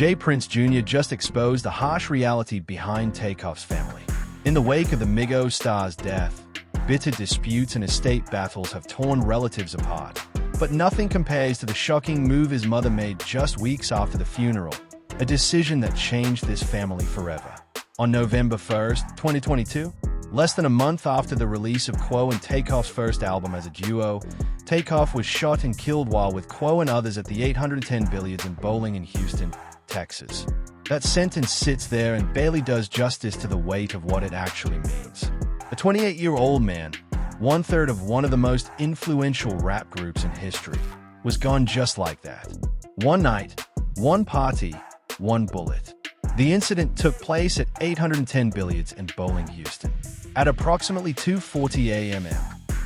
J. Prince Jr. just exposed the harsh reality behind Takeoff's family. In the wake of the Migos star's death, bitter disputes and estate battles have torn relatives apart. But nothing compares to the shocking move his mother made just weeks after the funeral, a decision that changed this family forever. On November 1st, 2022, less than a month after the release of Quo and Takeoff's first album as a duo, Takeoff was shot and killed while with Quo and others at the 810 Billiards and Bowling in Houston, Texas. That sentence sits there and barely does justice to the weight of what it actually means. A 28-year-old man, one-third of one of the most influential rap groups in history, was gone just like that. One night, one party, one bullet. The incident took place at 810 Billiards and Bowling, Houston. At approximately 2:40 a.m.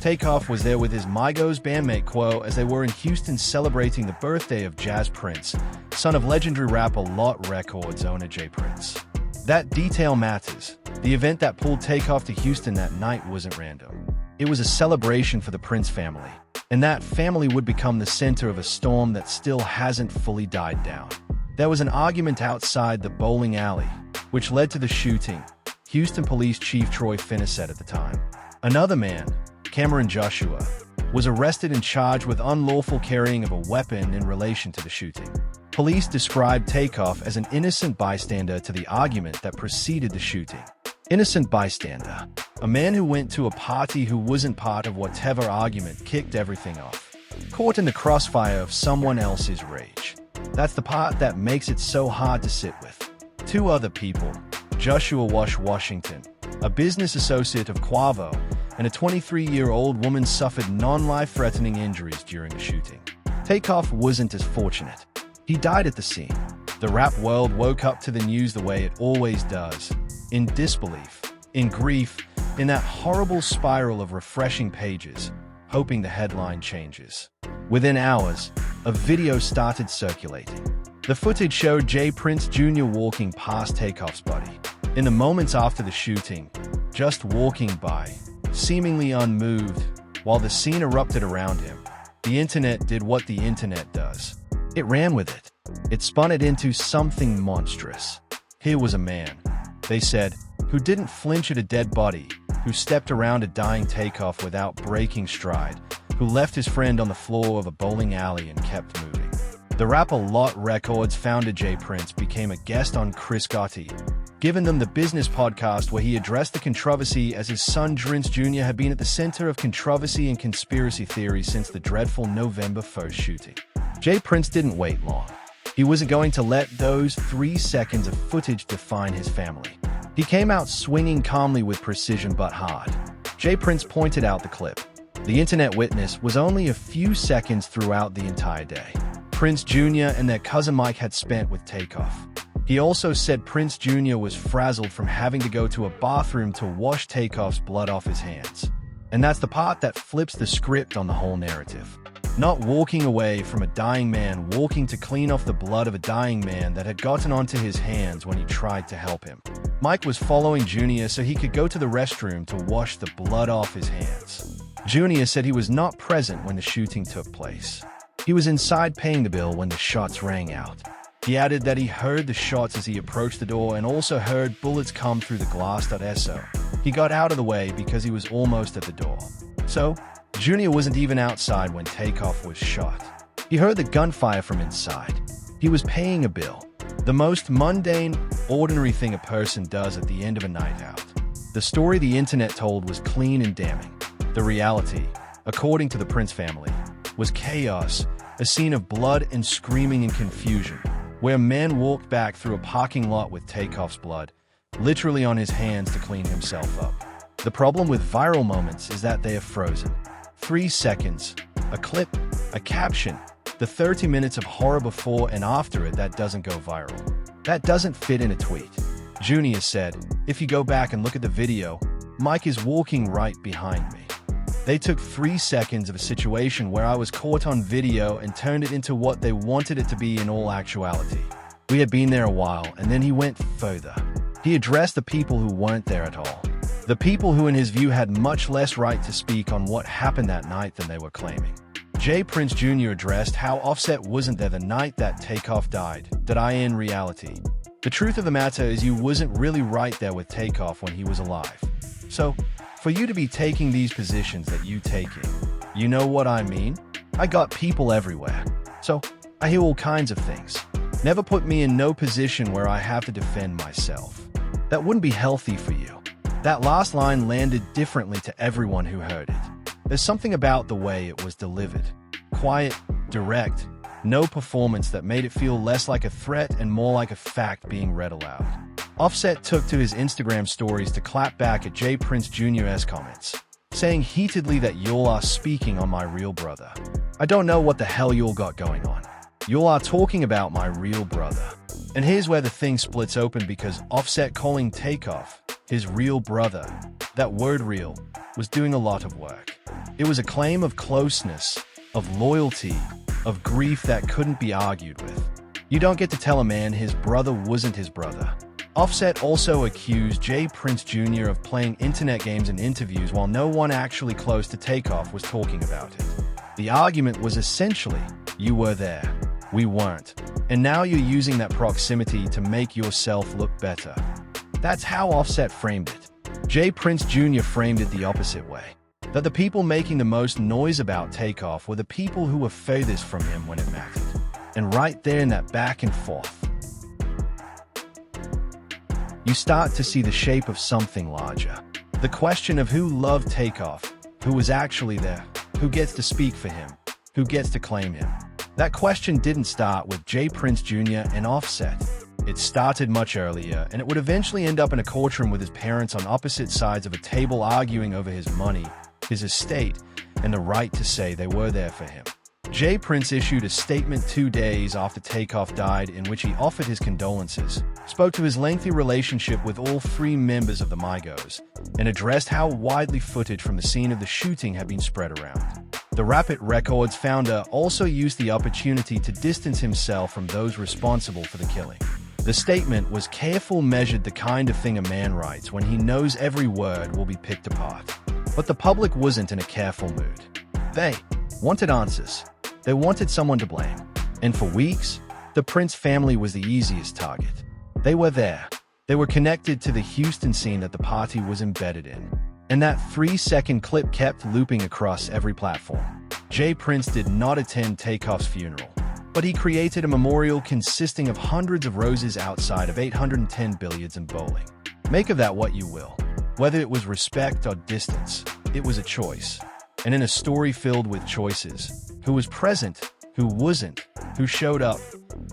Takeoff was there with his Migos bandmate Quo as they were in Houston celebrating the birthday of Jazz Prince, son of legendary rapper Lot Records owner J. Prince. That detail matters. The event that pulled Takeoff to Houston that night wasn't random. It was a celebration for the Prince family, and that family would become the center of a storm that still hasn't fully died down. There was an argument outside the bowling alley, which led to the shooting, Houston Police Chief Troy Finner said at the time. Another man, Cameron Joshua, was arrested and charged with unlawful carrying of a weapon in relation to the shooting. Police described Takeoff as an innocent bystander to the argument that preceded the shooting. Innocent bystander, a man who went to a party who wasn't part of whatever argument kicked everything off. Caught in the crossfire of someone else's rage. That's the part that makes it so hard to sit with. Two other people, Joshua Washington, a business associate of Quavo, and a 23-year-old woman suffered non-life-threatening injuries during the shooting. Takeoff wasn't as fortunate. He died at the scene. The rap world woke up to the news the way it always does, in disbelief, in grief, in that horrible spiral of refreshing pages, hoping the headline changes. Within hours, a video started circulating. The footage showed J. Prince Jr. walking past Takeoff's body. In the moments after the shooting, just walking by, seemingly unmoved, while the scene erupted around him, the internet did what the internet does. It ran with it. It spun it into something monstrous. Here was a man, they said, who didn't flinch at a dead body, who stepped around a dying Takeoff without breaking stride, who left his friend on the floor of a bowling alley and kept moving. The rapper Lot Records founder J. Prince became a guest on Chris Gotti, giving them the business podcast where he addressed the controversy as his son Prince Jr. had been at the center of controversy and conspiracy theories since the dreadful November 1st shooting. J. Prince didn't wait long. He wasn't going to let those 3 seconds of footage define his family. He came out swinging calmly with precision but hard. J. Prince pointed out the clip. The internet witness was only a few seconds throughout the entire day. Prince Jr. and their cousin Mike had spent with Takeoff. He also said Prince Jr. was frazzled from having to go to a bathroom to wash Takeoff's blood off his hands. And that's the part that flips the script on the whole narrative. Not walking away from a dying man, walking to clean off the blood of a dying man that had gotten onto his hands when he tried to help him. Mike was following Jr. so he could go to the restroom to wash the blood off his hands. Jr. said he was not present when the shooting took place. He was inside paying the bill when the shots rang out. He added that he heard the shots as he approached the door and also heard bullets come through the glass. So he got out of the way because he was almost at the door. So, Jr. wasn't even outside when Takeoff was shot. He heard the gunfire from inside. He was paying a bill. The most mundane, ordinary thing a person does at the end of a night out. The story the internet told was clean and damning. The reality, according to the Prince family, was chaos, a scene of blood and screaming and confusion, where a man walked back through a parking lot with Takeoff's blood, literally on his hands to clean himself up. The problem with viral moments is that they are frozen. 3 seconds, a clip, a caption, the 30 minutes of horror before and after it that doesn't go viral. That doesn't fit in a tweet. Jr. said, "If you go back and look at the video, Mike is walking right behind me. They took 3 seconds of a situation where I was caught on video and turned it into what they wanted it to be in all actuality. We had been there a while, and then he went further. He addressed the people who weren't there at all. The people who in his view had much less right to speak on what happened that night than they were claiming." J. Prince Jr. addressed how Offset wasn't there the night that Takeoff died. That in reality, the truth of the matter is you wasn't really right there with Takeoff when he was alive. So, for you to be taking these positions that you taking, you know what I mean? I got people everywhere. So, I hear all kinds of things. Never put me in no position where I have to defend myself. That wouldn't be healthy for you. That last line landed differently to everyone who heard it. There's something about the way it was delivered. Quiet, direct, no performance that made it feel less like a threat and more like a fact being read aloud. Offset took to his Instagram stories to clap back at J. Prince Jr.'s comments, saying heatedly that y'all are speaking on my real brother. I don't know what the hell y'all got going on. Y'all are talking about my real brother. And here's where the thing splits open, because Offset calling Takeoff his real brother, that word real, was doing a lot of work. It was a claim of closeness, of loyalty, of grief that couldn't be argued with. You don't get to tell a man his brother wasn't his brother. Offset also accused J. Prince Jr. of playing internet games in interviews while no one actually close to Takeoff was talking about it. The argument was essentially, you were there, we weren't, and now you're using that proximity to make yourself look better. That's how Offset framed it. J. Prince Jr. framed it the opposite way. That the people making the most noise about Takeoff were the people who were furthest from him when it mattered. And right there in that back and forth, you start to see the shape of something larger. The question of who loved Takeoff, who was actually there, who gets to speak for him, who gets to claim him. That question didn't start with J. Prince Jr. and Offset. It started much earlier, and it would eventually end up in a courtroom with his parents on opposite sides of a table arguing over his money, his estate, and the right to say they were there for him. J. Prince issued a statement 2 days after Takeoff died in which he offered his condolences, spoke to his lengthy relationship with all 3 members of the Migos, and addressed how widely footage from the scene of the shooting had been spread around. The Rapid Records founder also used the opportunity to distance himself from those responsible for the killing. The statement was careful, measured, the kind of thing a man writes when he knows every word will be picked apart. But the public wasn't in a careful mood. They wanted answers. They wanted someone to blame. And for weeks, the Prince family was the easiest target. They were there. They were connected to the Houston scene that the party was embedded in. And that 3-second clip kept looping across every platform. J. Prince did not attend Takeoff's funeral, but he created a memorial consisting of hundreds of roses outside of 810 billiards and bowling. Make of that what you will. Whether it was respect or distance, it was a choice. And in a story filled with choices, who was present, who wasn't, who showed up,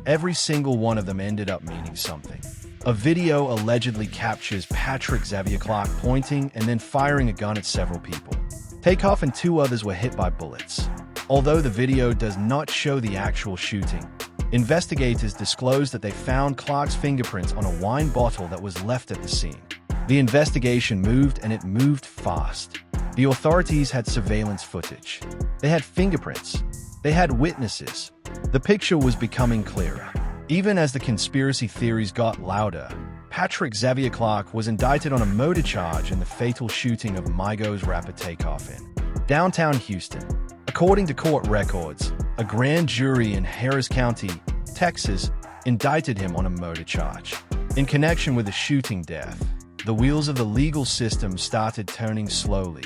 every single one of them ended up meaning something. A video allegedly captures Patrick Xavier Clark pointing and then firing a gun at several people. Takeoff and 2 others were hit by bullets. Although the video does not show the actual shooting, investigators disclosed that they found Clark's fingerprints on a wine bottle that was left at the scene. The investigation moved, and it moved fast. The authorities had surveillance footage. They had fingerprints. They had witnesses. The picture was becoming clearer. Even as the conspiracy theories got louder, Patrick Xavier Clark was indicted on a murder charge in the fatal shooting of Migos rapper Takeoff in downtown Houston. According to court records, a grand jury in Harris County, Texas, indicted him on a murder charge. In connection with the shooting death, the wheels of the legal system started turning slowly,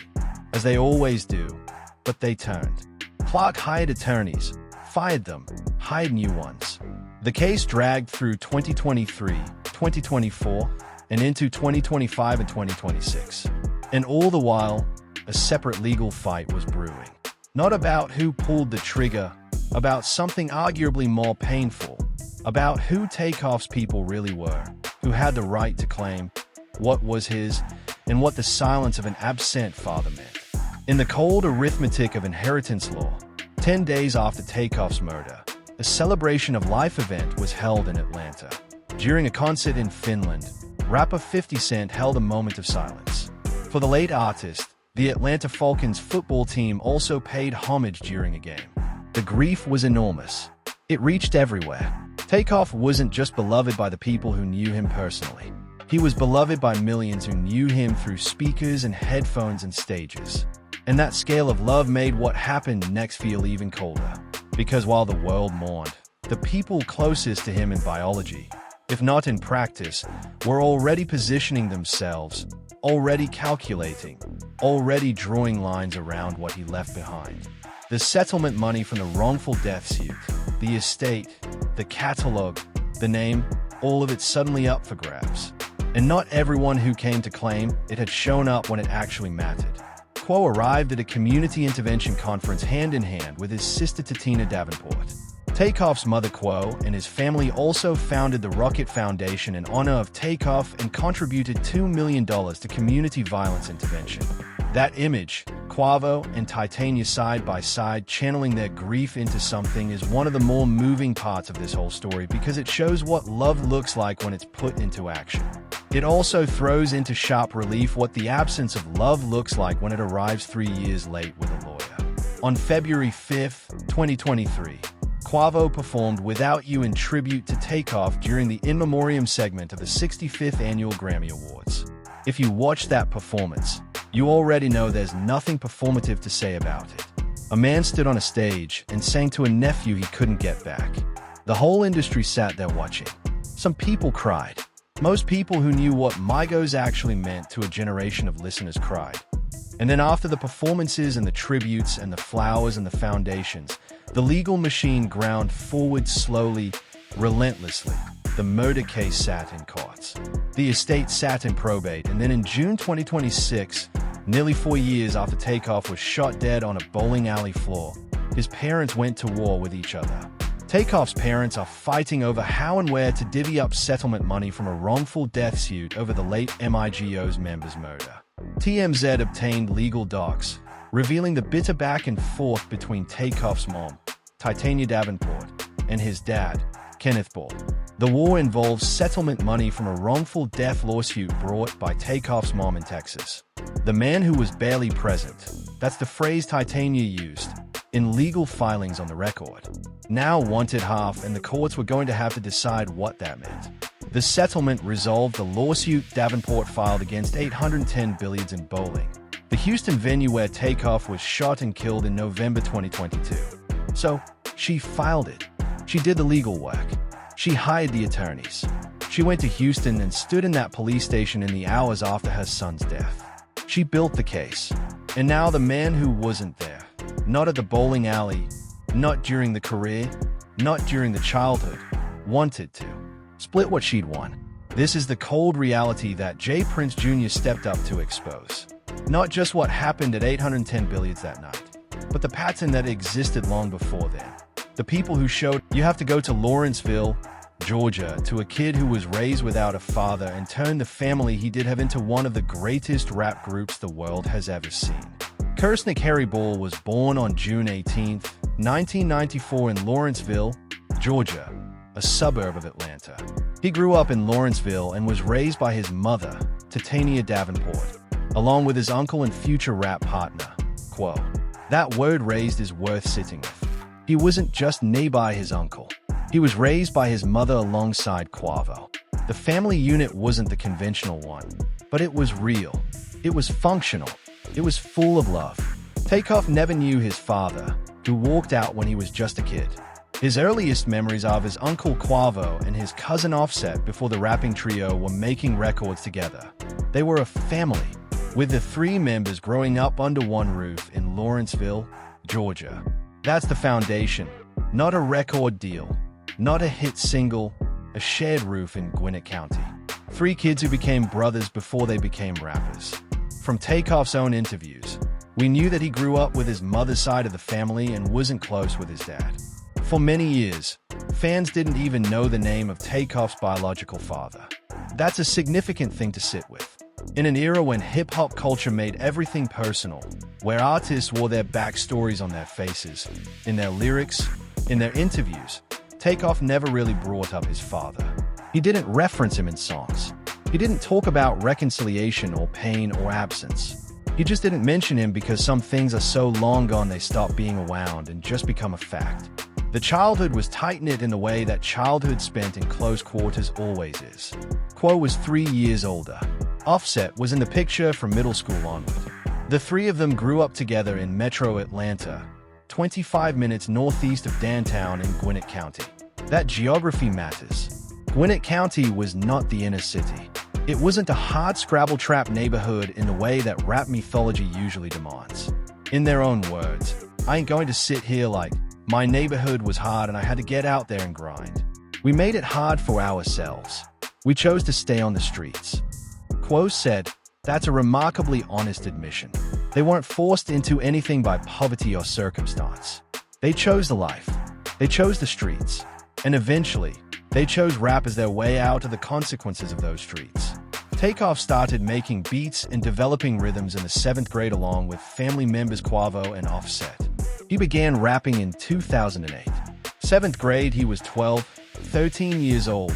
as they always do, but they turned. Clark hired attorneys, fired them, hired new ones. The case dragged through 2023, 2024, and into 2025 and 2026. And all the while, a separate legal fight was brewing. Not about who pulled the trigger, about something arguably more painful, about who Takeoff's people really were, who had the right to claim what was his, and what the silence of an absent father meant. In the cold arithmetic of inheritance law, 10 days after Takeoff's murder, a celebration of life event was held in Atlanta. During a concert in Finland, rapper 50 Cent held a moment of silence. For the late artist, the Atlanta Falcons football team also paid homage during a game. The grief was enormous. It reached everywhere. Takeoff wasn't just beloved by the people who knew him personally. He was beloved by millions who knew him through speakers and headphones and stages. And that scale of love made what happened next feel even colder. Because while the world mourned, the people closest to him in biology, if not in practice, were already positioning themselves, already calculating, already drawing lines around what he left behind. The settlement money from the wrongful death suit, the estate, the catalog, the name, all of it suddenly up for grabs. And not everyone who came to claim it had shown up when it actually mattered. Quo arrived at a community intervention conference hand in hand with his sister Tatina Davenport. Takeoff's mother Quo and his family also founded the Rocket Foundation in honor of Takeoff and contributed $2 million to community violence intervention. That image, Quavo and Titania side by side channeling their grief into something, is one of the more moving parts of this whole story because it shows what love looks like when it's put into action. It also throws into sharp relief what the absence of love looks like when it arrives 3 years late with a lawyer. On February 5, 2023, Quavo performed Without You in tribute to Takeoff during the In Memoriam segment of the 65th Annual Grammy Awards. If you watched that performance, you already know there's nothing performative to say about it. A man stood on a stage and sang to a nephew he couldn't get back. The whole industry sat there watching. Some people cried. Most people who knew what Migos actually meant to a generation of listeners cried. And then after the performances and the tributes and the flowers and the foundations, the legal machine ground forward slowly, relentlessly. The murder case sat in courts. The estate sat in probate, and then in June 2026, nearly 4 years after Takeoff was shot dead on a bowling alley floor, his parents went to war with each other. Takeoff's parents are fighting over how and where to divvy up settlement money from a wrongful death suit over the late Migos member's murder. TMZ obtained legal docs, revealing the bitter back and forth between Takeoff's mom, Titania Davenport, and his dad, Kenneth Ball. The war involves settlement money from a wrongful death lawsuit brought by Takeoff's mom in Texas. The man who was barely present, that's the phrase Titania used, in legal filings on the record, now wanted half, and the courts were going to have to decide what that meant. The settlement resolved the lawsuit Davenport filed against 810 Billiards in Bowling, the Houston venue where Takeoff was shot and killed in November 2022. So, she filed it. She did the legal work. She hired the attorneys. She went to Houston and stood in that police station in the hours after her son's death. She built the case. And now the man who wasn't there, not at the bowling alley, not during the career, not during the childhood, wanted to split what she'd won. This is the cold reality that J. Prince Jr. stepped up to expose. Not just what happened at 810 Billiards that night, but the pattern that existed long before then. The people who showed you have to go to Lawrenceville, Georgia, to a kid who was raised without a father and turned the family he did have into one of the greatest rap groups the world has ever seen. Kersnick Harry Ball was born on June 18, 1994 in Lawrenceville, Georgia, a suburb of Atlanta. He grew up in Lawrenceville and was raised by his mother, Titania Davenport, along with his uncle and future rap partner, Quo. That word raised is worth sitting with. He wasn't just knee by his uncle. He was raised by his mother alongside Quavo. The family unit wasn't the conventional one, but it was real. It was functional. It was full of love. Takeoff never knew his father, who walked out when he was just a kid. His earliest memories are of his uncle Quavo and his cousin Offset before the rapping trio were making records together. They were a family, with the three members growing up under one roof in Lawrenceville, Georgia. That's the foundation, not a record deal, not a hit single, a shared roof in Gwinnett County. Three kids who became brothers before they became rappers. From Takeoff's own interviews, we knew that he grew up with his mother's side of the family and wasn't close with his dad. For many years, fans didn't even know the name of Takeoff's biological father. That's a significant thing to sit with. In an era when hip-hop culture made everything personal, where artists wore their backstories on their faces, in their lyrics, in their interviews, Takeoff never really brought up his father. He didn't reference him in songs. He didn't talk about reconciliation or pain or absence. He just didn't mention him because some things are so long gone they stop being around and just become a fact. The childhood was tight-knit in the way that childhood spent in close quarters always is. Quo was 3 years older. Offset was in the picture from middle school onward. The three of them grew up together in Metro Atlanta, 25 minutes northeast of downtown in Gwinnett County. That geography matters. Gwinnett County was not the inner city. It wasn't a hard-scrabble trap neighborhood in the way that rap mythology usually demands. In their own words, I ain't going to sit here like, my neighborhood was hard and I had to get out there and grind. We made it hard for ourselves. We chose to stay on the streets. Quo said, that's a remarkably honest admission. They weren't forced into anything by poverty or circumstance. They chose the life. They chose the streets. And eventually, they chose rap as their way out of the consequences of those streets. Takeoff started making beats and developing rhythms in the 7th grade along with family members Quavo and Offset. He began rapping in 2008. 7th grade, he was 12, 13 years old,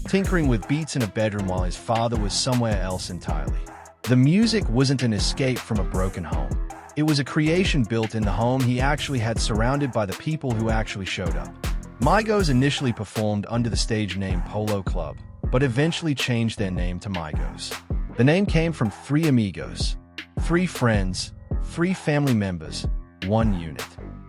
tinkering with beats in a bedroom while his father was somewhere else entirely. The music wasn't an escape from a broken home. It was a creation built in the home he actually had, surrounded by the people who actually showed up. Migos initially performed under the stage name Polo Club, but eventually changed their name to Migos. The name came from 3 amigos, 3 friends, 3 family members, 1 unit.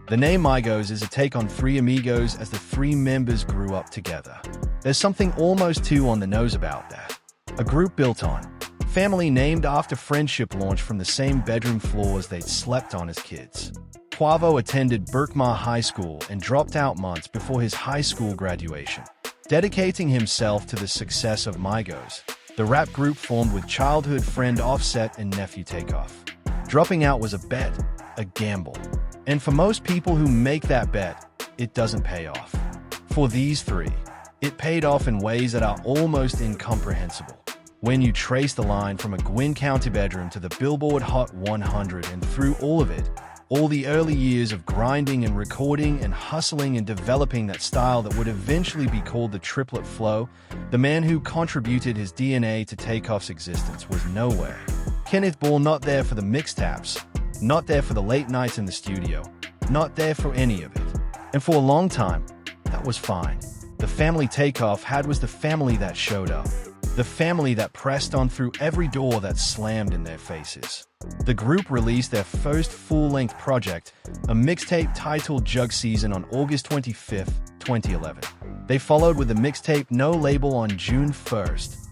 The name Migos is a take on 3 amigos as the 3 members grew up together. There's something almost too on the nose about that. A group built on family named after friendship launched from the same bedroom floors they'd slept on as kids. Quavo attended Berkmar High School and dropped out months before his high school graduation. Dedicating himself to the success of Migos, the rap group formed with childhood friend Offset and nephew Takeoff. Dropping out was a bet, a gamble. And for most people who make that bet, it doesn't pay off. For these 3, it paid off in ways that are almost incomprehensible. When you trace the line from a Gwynn County bedroom to the Billboard Hot 100 and through all of it, all the early years of grinding and recording and hustling and developing that style that would eventually be called the triplet flow, the man who contributed his DNA to Takeoff's existence was nowhere. Kenneth Ball not there for the mixtapes, not there for the late nights in the studio, not there for any of it. And for a long time, that was fine. The family Takeoff had was the family that showed up. The family that pressed on through every door that slammed in their faces. The group released their first full-length project, a mixtape titled Jug Season, on August 25, 2011. They followed with the mixtape No Label on June 1,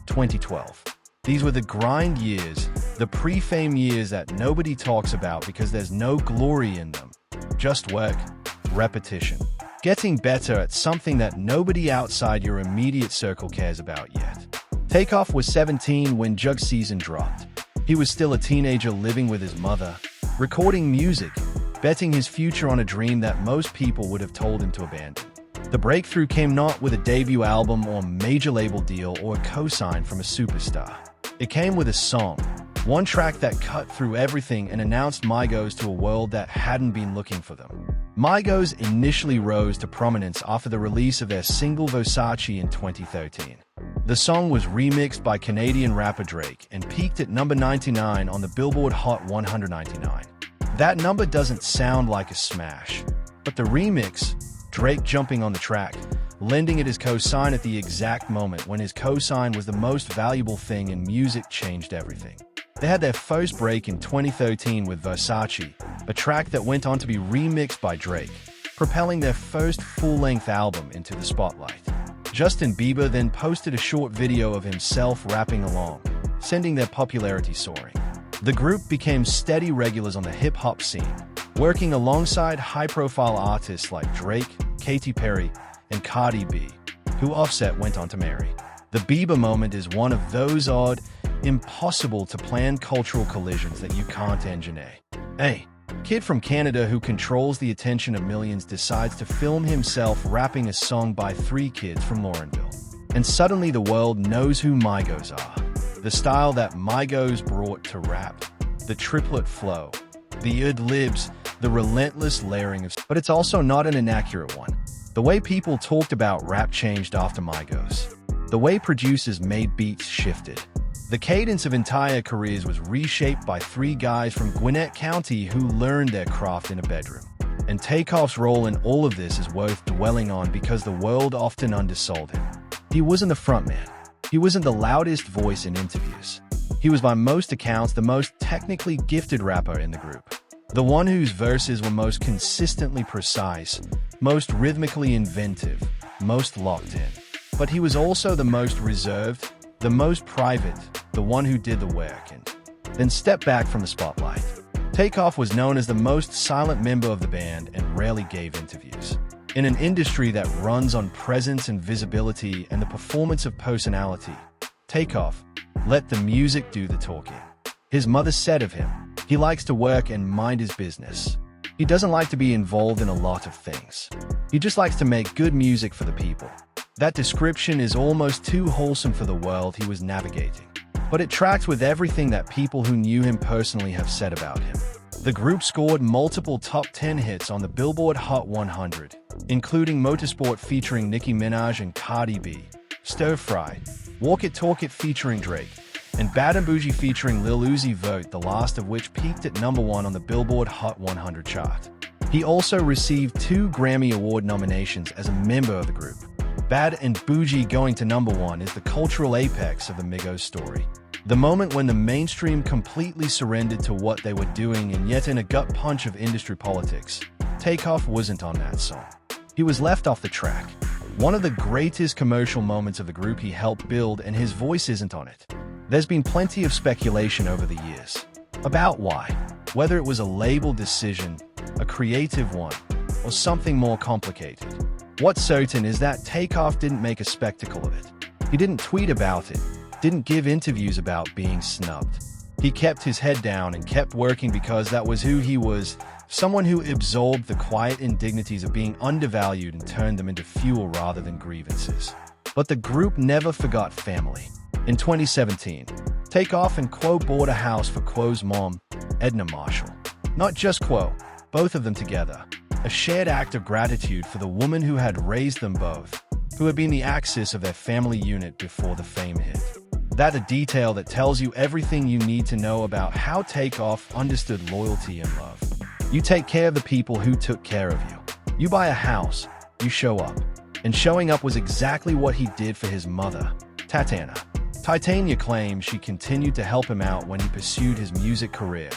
2012. These were the grind years, the pre-fame years that nobody talks about because there's no glory in them. Just work, repetition, getting better at something that nobody outside your immediate circle cares about yet. Takeoff was 17 when Jug Season dropped. He was still a teenager living with his mother, recording music, betting his future on a dream that most people would have told him to abandon. The breakthrough came not with a debut album or major label deal or a cosign from a superstar. It came with a song, one track that cut through everything and announced Migos to a world that hadn't been looking for them. Migos initially rose to prominence after the release of their single Versace in 2013. The song was remixed by Canadian rapper Drake and peaked at number 99 on the Billboard Hot 199. That number doesn't sound like a smash, but the remix, Drake jumping on the track, lending it his cosign at the exact moment when his cosign was the most valuable thing in music, changed everything. They had their first break in 2013 with Versace, a track that went on to be remixed by Drake, propelling their first full-length album into the spotlight. Justin Bieber then posted a short video of himself rapping along, sending their popularity soaring. The group became steady regulars on the hip-hop scene, working alongside high-profile artists like Drake, Katy Perry, and Cardi B, who Offset went on to marry. The Bieber moment is one of those odd, impossible-to-plan cultural collisions that you can't engineer. A kid from Canada who controls the attention of millions decides to film himself rapping a song by 3 kids from Laurenville. And suddenly the world knows who Migos are. The style that Migos brought to rap. The triplet flow. The ad-libs. The relentless layering of... But it's also not an inaccurate one. The way people talked about rap changed after Migos. The way producers made beats shifted. The cadence of entire careers was reshaped by 3 guys from Gwinnett County who learned their craft in a bedroom. And Takeoff's role in all of this is worth dwelling on because the world often undersold him. He wasn't the frontman. He wasn't the loudest voice in interviews. He He was by most accounts the most technically gifted rapper in the group, the one whose verses were most consistently precise, most rhythmically inventive, most locked in. But he was also the most reserved, the most private, the one who did the work and then stepped back from the spotlight. Takeoff was known as the most silent member of the band and rarely gave interviews. In an industry that runs on presence and visibility and the performance of personality, Takeoff let the music do the talking. His mother said of him, he likes to work and mind his business. He doesn't like to be involved in a lot of things. He just likes to make good music for the people. That description is almost too wholesome for the world he was navigating. But it tracks with everything that people who knew him personally have said about him. The group scored multiple top 10 hits on the Billboard Hot 100, including Motorsport featuring Nicki Minaj and Cardi B, Stir Fry, Walk It Talk It featuring Drake, and Bad and Bougie featuring Lil Uzi Vert, the last of which peaked at #1 on the Billboard Hot 100 chart. He also received 2 Grammy Award nominations as a member of the group. Bad and Bougie going to #1 is the cultural apex of the Migos story. The moment when the mainstream completely surrendered to what they were doing, and yet in a gut punch of industry politics, Takeoff wasn't on that song. He was left off the track. One of the greatest commercial moments of the group he helped build, and his voice isn't on it. There's been plenty of speculation over the years about why, whether it was a label decision, a creative one, or something more complicated. What's certain is that Takeoff didn't make a spectacle of it. He didn't tweet about it, didn't give interviews about being snubbed. He kept his head down and kept working because that was who he was, someone who absorbed the quiet indignities of being undervalued and turned them into fuel rather than grievances. But the group never forgot family. In 2017, Takeoff and Quo bought a house for Quo's mom, Edna Marshall. Not just Quo, both of them together. A shared act of gratitude for the woman who had raised them both, who had been the axis of their family unit before the fame hit. That a detail that tells you everything you need to know about how Takeoff understood loyalty and love. You take care of the people who took care of you. You buy a house, you show up. And showing up was exactly what he did for his mother, Titania claims she continued to help him out when he pursued his music career,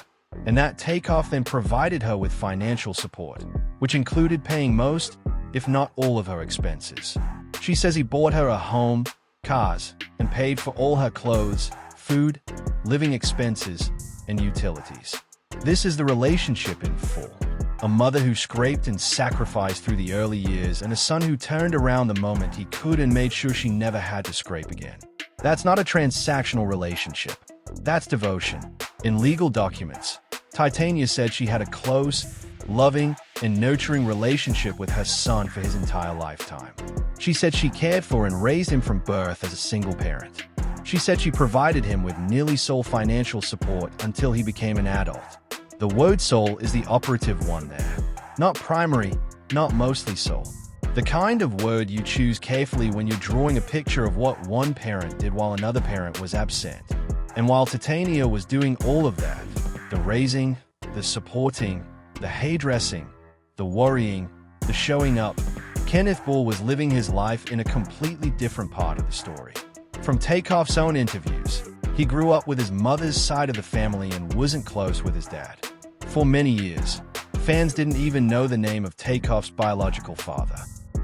and that Takeoff then provided her with financial support, which included paying most, if not all of her expenses. She says he bought her a home, cars, and paid for all her clothes, food, living expenses, and utilities. This is the relationship in full. A mother who scraped and sacrificed through the early years, and a son who turned around the moment he could and made sure she never had to scrape again. That's not a transactional relationship. That's devotion. In legal documents, Titania said she had a close, loving, and nurturing relationship with her son for his entire lifetime. She said she cared for and raised him from birth as a single parent. She said she provided him with nearly sole financial support until he became an adult. The word sole is the operative one there. Not primary, not mostly sole. The kind of word you choose carefully when you're drawing a picture of what one parent did while another parent was absent. And while Titania was doing all of that, the raising, the supporting, the hairdressing, the worrying, the showing up, Kenneth Bull was living his life in a completely different part of the story. From Takeoff's own interviews, he grew up with his mother's side of the family and wasn't close with his dad. For many years, fans didn't even know the name of Takeoff's biological father.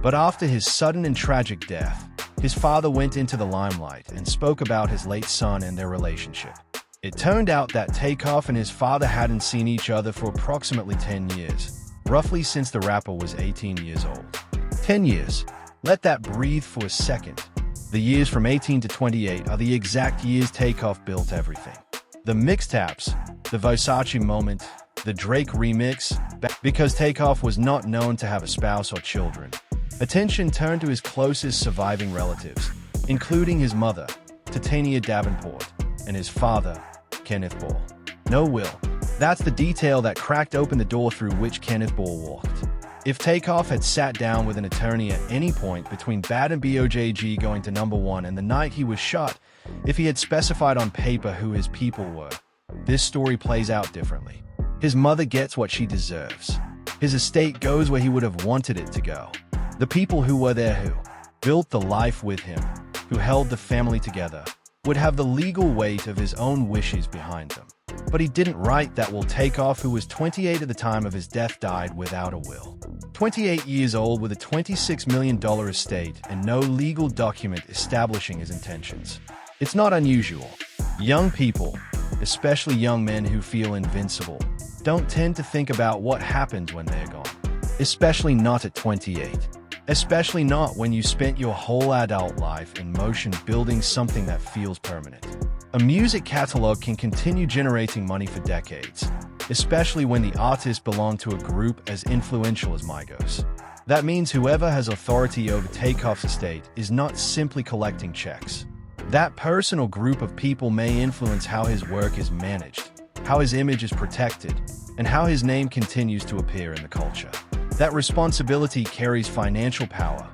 But after his sudden and tragic death, his father went into the limelight and spoke about his late son and their relationship. It turned out that Takeoff and his father hadn't seen each other for approximately 10 years, roughly since the rapper was 18 years old. 10 years. Let that breathe for a second. The years from 18 to 28 are the exact years Takeoff built everything. The mixtapes, the Versace moment, the Drake remix, because Takeoff was not known to have a spouse or children. Attention turned to his closest surviving relatives, including his mother, Titania Davenport, and his father, Kenneth Bull. No will. That's the detail that cracked open the door through which Kenneth Bull walked. If Takeoff had sat down with an attorney at any point between Bad and BOMBSHELL going to #1 and the night he was shot, if he had specified on paper who his people were, this story plays out differently. His mother gets what she deserves. His estate goes where he would have wanted it to go. The people who were there, who built the life with him, who held the family together, would have the legal weight of his own wishes behind them. But he didn't write that will. Takeoff, who was 28 at the time of his death, died without a will. 28 years old with a $26 million estate and no legal document establishing his intentions. It's not unusual. Young people, especially young men who feel invincible, don't tend to think about what happens when they're gone. Especially not at 28. Especially not when you spent your whole adult life in motion building something that feels permanent. A music catalog can continue generating money for decades, especially when the artist belonged to a group as influential as Migos. That means whoever has authority over Takeoff's estate is not simply collecting checks. That person or group of people may influence how his work is managed, how his image is protected, and how his name continues to appear in the culture. That responsibility carries financial power,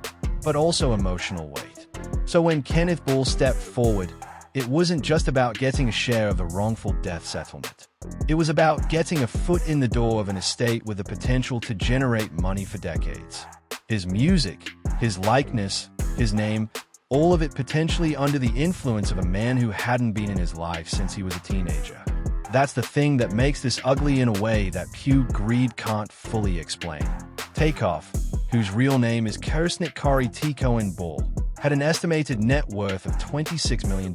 but also emotional weight. So when Kenneth Bull stepped forward, it wasn't just about getting a share of the wrongful death settlement. It was about getting a foot in the door of an estate with the potential to generate money for decades. His music, his likeness, his name, all of it potentially under the influence of a man who hadn't been in his life since he was a teenager. That's the thing that makes this ugly in a way that pure greed can't fully explain. Takeoff, whose real name is Kersnik Kari Tikoin Bull, had an estimated net worth of $26 million.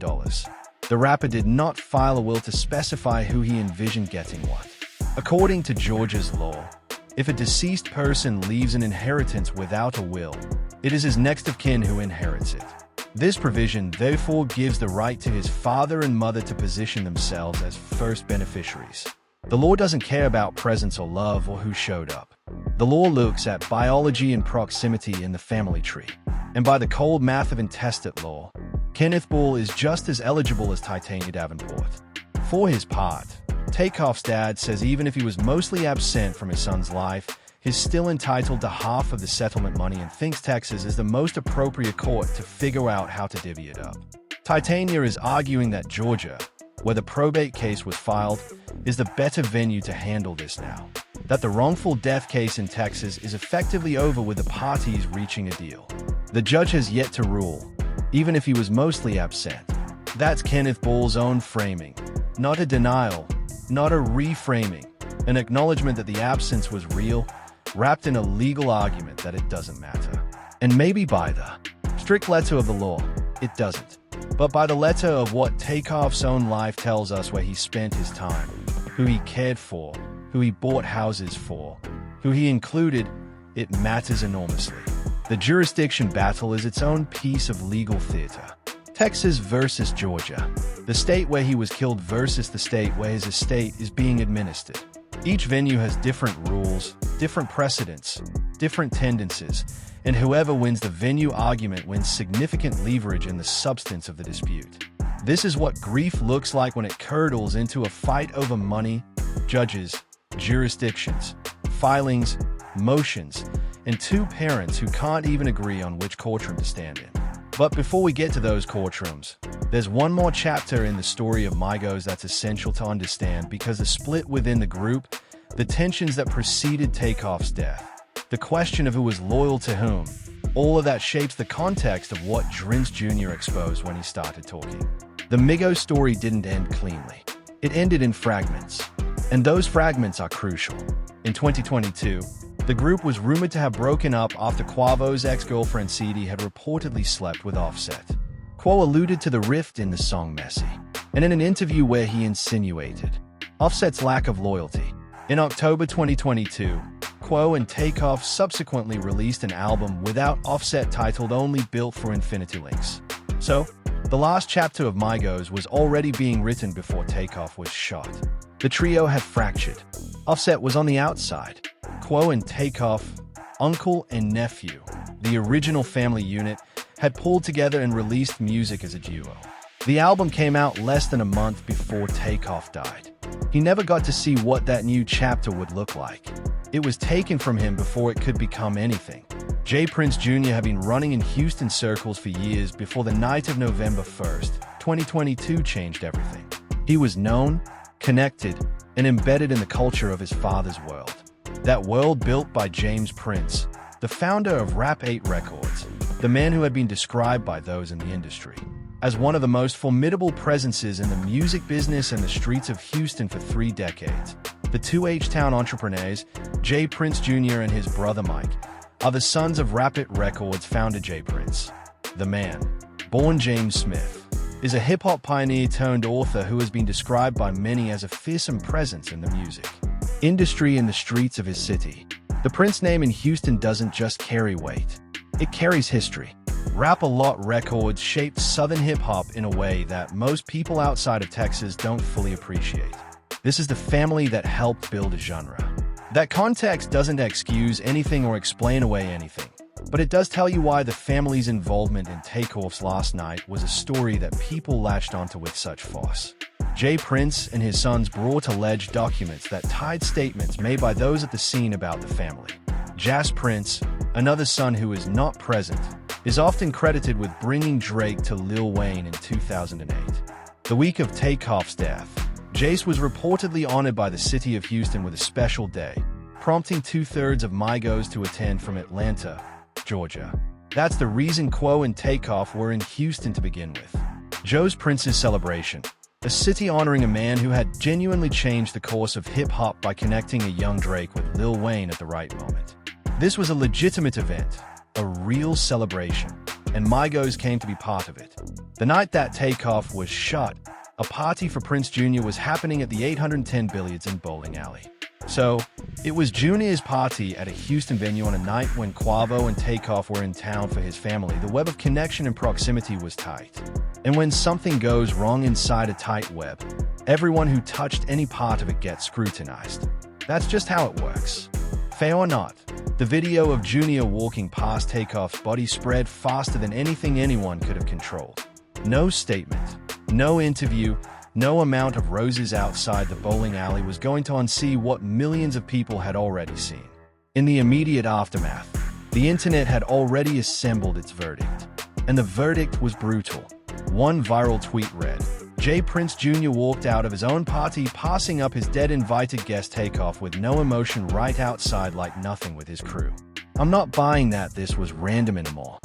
The rapper did not file a will to specify who he envisioned getting what. According to Georgia's law, if a deceased person leaves an inheritance without a will, it is his next of kin who inherits it. This provision therefore gives the right to his father and mother to position themselves as first beneficiaries. The law doesn't care about presence or love or who showed up. The law looks at biology and proximity in the family tree. And by the cold math of intestate law, Kenneth Bull is just as eligible as Titania Davenport. For his part, Takeoff's dad says even if he was mostly absent from his son's life, he's still entitled to half of the settlement money and thinks Texas is the most appropriate court to figure out how to divvy it up. Titania is arguing that Georgia, where the probate case was filed, is the better venue to handle this now. That the wrongful death case in Texas is effectively over with the parties reaching a deal. The judge has yet to rule, even if he was mostly absent. That's Kenneth Bull's own framing. Not a denial, not a reframing, an acknowledgement that the absence was real, wrapped in a legal argument that it doesn't matter. And maybe by the strict letter of the law, it doesn't. But by the letter of what Takeoff's own life tells us, where he spent his time, who he cared for, who he bought houses for, who he included, it matters enormously. The jurisdiction battle is its own piece of legal theater. Texas versus Georgia, the state where he was killed versus the state where his estate is being administered. Each venue has different rules, different precedents, different tendencies, and whoever wins the venue argument wins significant leverage in the substance of the dispute. This is what grief looks like when it curdles into a fight over money, judges, jurisdictions, filings, motions, and two parents who can't even agree on which courtroom to stand in. But before we get to those courtrooms, there's one more chapter in the story of Migos that's essential to understand, because the split within the group, the tensions that preceded Takeoff's death, the question of who was loyal to whom, all of that shapes the context of what Drince Jr. exposed when he started talking. The Migos story didn't end cleanly. It ended in fragments. And those fragments are crucial. In 2022, the group was rumored to have broken up after Quavo's ex-girlfriend Ceedee had reportedly slept with Offset. Quavo alluded to the rift in the song Messy, and in an interview where he insinuated Offset's lack of loyalty. In October 2022, Quavo and Takeoff subsequently released an album without Offset titled Only Built for Infinity Links. So, the last chapter of Migos was already being written before Takeoff was shot. The trio had fractured. Offset was on the outside. Quavo and Takeoff, uncle and nephew, the original family unit, had pulled together and released music as a duo. The album came out less than a month before Takeoff died. He never got to see what that new chapter would look like. It was taken from him before it could become anything. J. Prince Jr. had been running in Houston circles for years before the night of November 1st, 2022 changed everything. He was known, connected, and embedded in the culture of his father's world. That world built by James Prince, the founder of Rap 8 Records, the man who had been described by those in the industry as one of the most formidable presences in the music business and the streets of Houston for 3 decades. The two H-Town entrepreneurs, J. Prince Jr. and his brother Mike, are the sons of Rapid Records founder J. Prince. The man, born James Smith, is a hip-hop pioneer turned author who has been described by many as a fearsome presence in the music industry and the streets of his city. The Prince name in Houston doesn't just carry weight, it carries history. Rap-A-Lot Records shaped Southern hip-hop in a way that most people outside of Texas don't fully appreciate. This is the family that helped build a genre. That context doesn't excuse anything or explain away anything, but it does tell you why the family's involvement in Takeoff's last night was a story that people latched onto with such force. J. Prince and his sons brought alleged documents that tied statements made by those at the scene about the family. Jas Prince, another son who is not present, is often credited with bringing Drake to Lil Wayne in 2008. The week of Takeoff's death, Jace was reportedly honored by the city of Houston with a special day, prompting 2/3 of Migos to attend from Atlanta, Georgia. That's the reason Quo and Takeoff were in Houston to begin with. Jas Prince's celebration, a city honoring a man who had genuinely changed the course of hip-hop by connecting a young Drake with Lil Wayne at the right moment. This was a legitimate event, a real celebration, and Migos came to be part of it. The night that Takeoff was shot, a party for Prince Jr. was happening at the 810 Billiards and Bowling Alley. So, it was Junior's party at a Houston venue on a night when Quavo and Takeoff were in town for his family. The web of connection and proximity was tight. And when something goes wrong inside a tight web, everyone who touched any part of it gets scrutinized. That's just how it works. Fair or not, the video of Junior walking past Takeoff's body spread faster than anything anyone could have controlled. No statement, no interview, no amount of roses outside the bowling alley was going to unsee what millions of people had already seen. In the immediate aftermath, the internet had already assembled its verdict. And the verdict was brutal. One viral tweet read, J. Prince Jr. walked out of his own party passing up his dead invited guest Takeoff with no emotion right outside like nothing with his crew. I'm not buying that this was random anymore.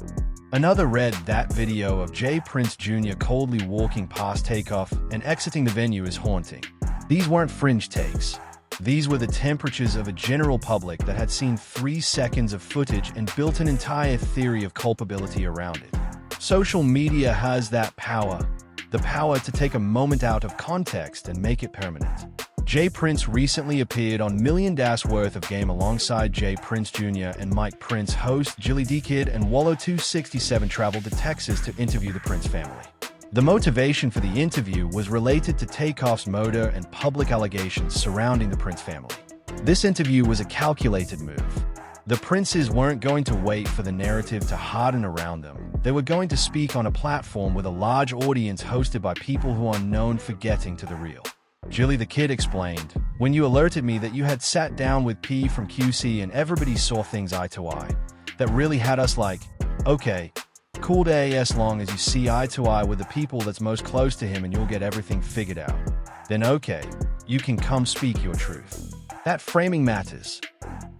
Another read that video of J. Prince Jr. coldly walking past Takeoff and exiting the venue is haunting. These weren't fringe takes. These were the temperatures of a general public that had seen 3 seconds of footage and built an entire theory of culpability around it. Social media has that power, the power to take a moment out of context and make it permanent. J. Prince recently appeared on $1 million worth of game alongside J. Prince Jr. and Mike Prince. Host Jilly D Kid and Wallow 267 traveled to Texas to interview the Prince family. The motivation for the interview was related to Takeoff's murder and public allegations surrounding the Prince family. This interview was a calculated move. The Princes weren't going to wait for the narrative to harden around them. They were going to speak on a platform with a large audience hosted by people who are known for getting to the real. Jilly the Kid explained, when you alerted me that you had sat down with P from QC and everybody saw things eye to eye, that really had us like, okay, cool day as long as you see eye to eye with the people that's most close to him and you'll get everything figured out. Then okay, you can come speak your truth. That framing matters.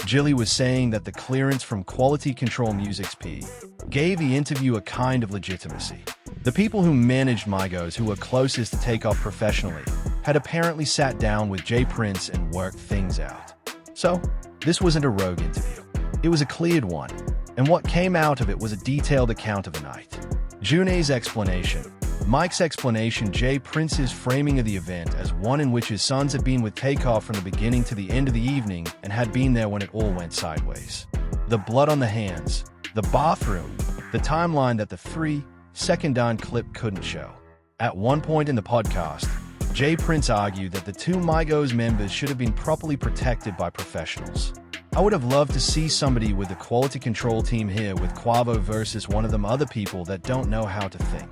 Jilly was saying that the clearance from Quality Control Music's P gave the interview a kind of legitimacy. The people who managed Migos, who were closest to Takeoff professionally, had apparently sat down with J. Prince and worked things out. So, this wasn't a rogue interview. It was a cleared one, and what came out of it was a detailed account of the night. June's explanation, Mike's explanation, J. Prince's framing of the event as one in which his sons had been with Takeoff from the beginning to the end of the evening and had been there when it all went sideways. The blood on the hands, the bathroom, the timeline that the 3-second down clip couldn't show. At one point in the podcast, J. Prince argued that the two Migos members should have been properly protected by professionals. I would have loved to see somebody with the quality control team here with Quavo versus one of them other people that don't know how to think.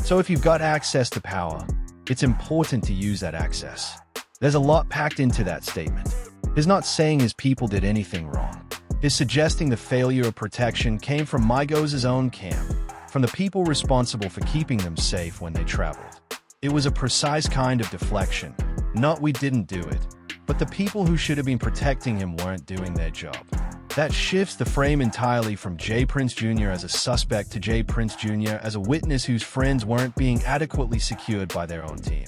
So if you've got access to power, it's important to use that access. There's a lot packed into that statement. He's not saying his people did anything wrong. He's suggesting the failure of protection came from Migos' own camp, from the people responsible for keeping them safe when they traveled. It was a precise kind of deflection. Not we didn't do it, but the people who should have been protecting him weren't doing their job. That shifts the frame entirely from J. Prince Jr. as a suspect to J. Prince Jr. as a witness whose friends weren't being adequately secured by their own team.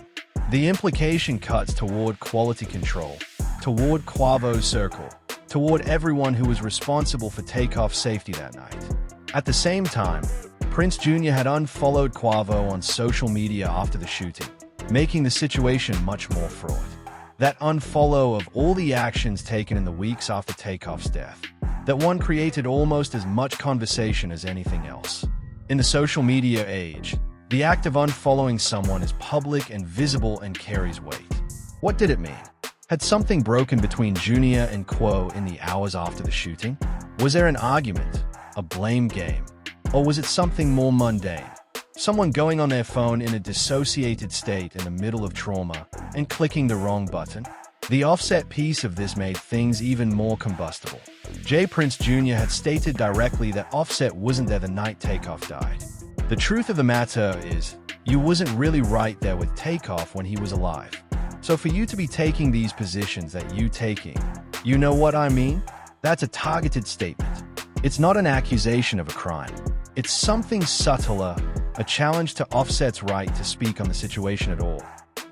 The implication cuts toward quality control, toward Quavo's circle, toward everyone who was responsible for Takeoff's safety that night. At the same time, Prince Jr. had unfollowed Quavo on social media after the shooting, making the situation much more fraught. That unfollow of all the actions taken in the weeks after Takeoff's death, that one created almost as much conversation as anything else. In the social media age, the act of unfollowing someone is public and visible and carries weight. What did it mean? Had something broken between Jr. and Quo in the hours after the shooting? Was there an argument, a blame game, or was it something more mundane? Someone going on their phone in a dissociated state in the middle of trauma and clicking the wrong button? The Offset piece of this made things even more combustible. J. Prince Jr. had stated directly that Offset wasn't there the night Takeoff died. The truth of the matter is, you wasn't really right there with Takeoff when he was alive. So for you to be taking these positions that you taking, you know what I mean? That's a targeted statement. It's not an accusation of a crime. It's something subtler, a challenge to Offset's right to speak on the situation at all,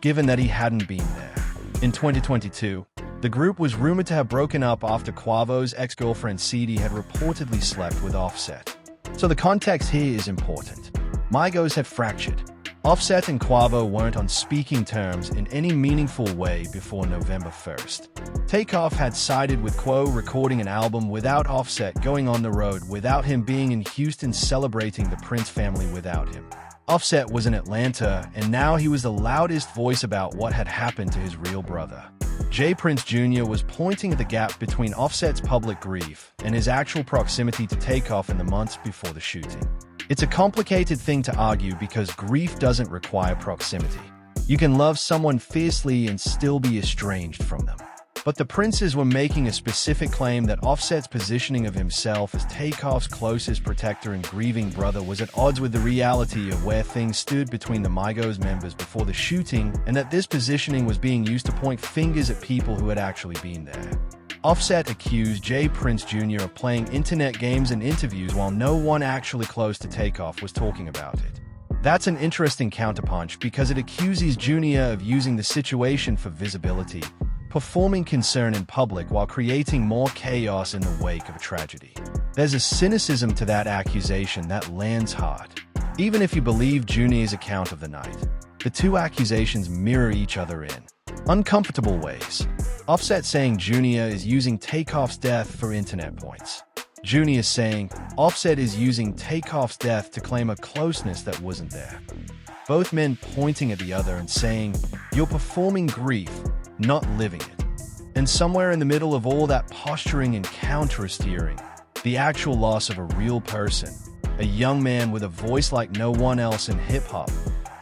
given that he hadn't been there. In 2022, the group was rumored to have broken up after Quavo's ex-girlfriend CD had reportedly slept with Offset. So the context here is important. Migos had fractured. Offset and Quavo weren't on speaking terms in any meaningful way before November 1st. Takeoff had sided with Quo recording an album without Offset, going on the road without him, being in Houston celebrating the Prince family without him. Offset was in Atlanta, and now he was the loudest voice about what had happened to his real brother. J. Prince Jr. was pointing at the gap between Offset's public grief and his actual proximity to Takeoff in the months before the shooting. It's a complicated thing to argue because grief doesn't require proximity. You can love someone fiercely and still be estranged from them. But the Princes were making a specific claim that Offset's positioning of himself as Takeoff's closest protector and grieving brother was at odds with the reality of where things stood between the Migos members before the shooting, and that this positioning was being used to point fingers at people who had actually been there. Offset accused J. Prince Jr. of playing internet games in interviews while no one actually close to Takeoff was talking about it. That's an interesting counterpunch because it accuses Jr. of using the situation for visibility, performing concern in public while creating more chaos in the wake of a tragedy. There's a cynicism to that accusation that lands hard. Even if you believe Jr.'s account of the night, the two accusations mirror each other in uncomfortable ways. Offset saying Jr. is using Takeoff's death for internet points. Jr. saying Offset is using Takeoff's death to claim a closeness that wasn't there. Both men pointing at the other and saying, "You're performing grief, not living it." And somewhere in the middle of all that posturing and counter-steering, the actual loss of a real person, a young man with a voice like no one else in hip-hop,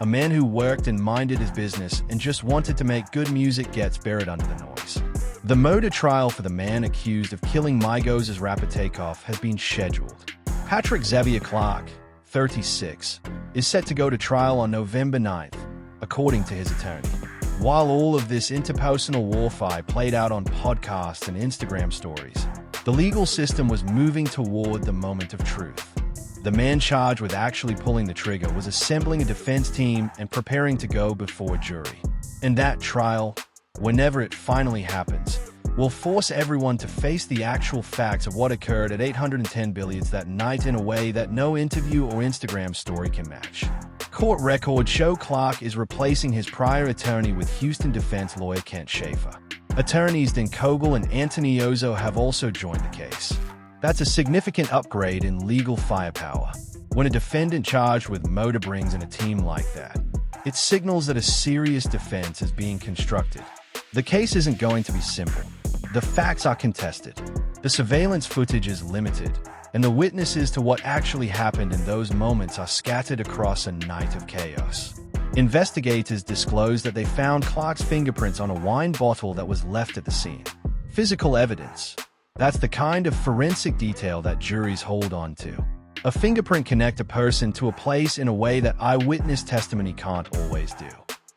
a man who worked and minded his business and just wanted to make good music, gets buried under the noise. The murder trial for the man accused of killing Migos' rapper Takeoff has been scheduled. Patrick Xavier Clark, 36, is set to go to trial on November 9th, according to his attorney. While all of this interpersonal warfare played out on podcasts and Instagram stories, the legal system was moving toward the moment of truth. The man charged with actually pulling the trigger was assembling a defense team and preparing to go before a jury. And that trial, whenever it finally happens, will force everyone to face the actual facts of what occurred at 810 Billiards that night in a way that no interview or Instagram story can match. Court records show Clark is replacing his prior attorney with Houston defense lawyer Kent Schaefer. Attorneys Dan Kogel and Anthony Ozo have also joined the case. That's a significant upgrade in legal firepower. When a defendant charged with murder brings in a team like that, it signals that a serious defense is being constructed. The case isn't going to be simple. The facts are contested. The surveillance footage is limited, and the witnesses to what actually happened in those moments are scattered across a night of chaos. Investigators disclosed that they found Clark's fingerprints on a wine bottle that was left at the scene. Physical evidence. That's the kind of forensic detail that juries hold on to. A fingerprint connects a person to a place in a way that eyewitness testimony can't always do.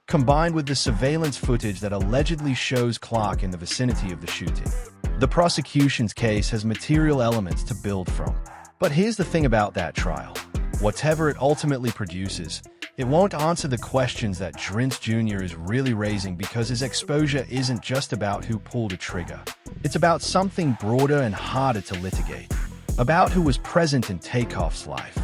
Combined with the surveillance footage that allegedly shows Clark in the vicinity of the shooting, The prosecution's case has material elements to build from. But here's the thing about that trial. Whatever it ultimately produces, it won't answer the questions that Drince Jr. is really raising, because his exposure isn't just about who pulled a trigger. It's about something broader and harder to litigate. About who was present in Takeoff's life.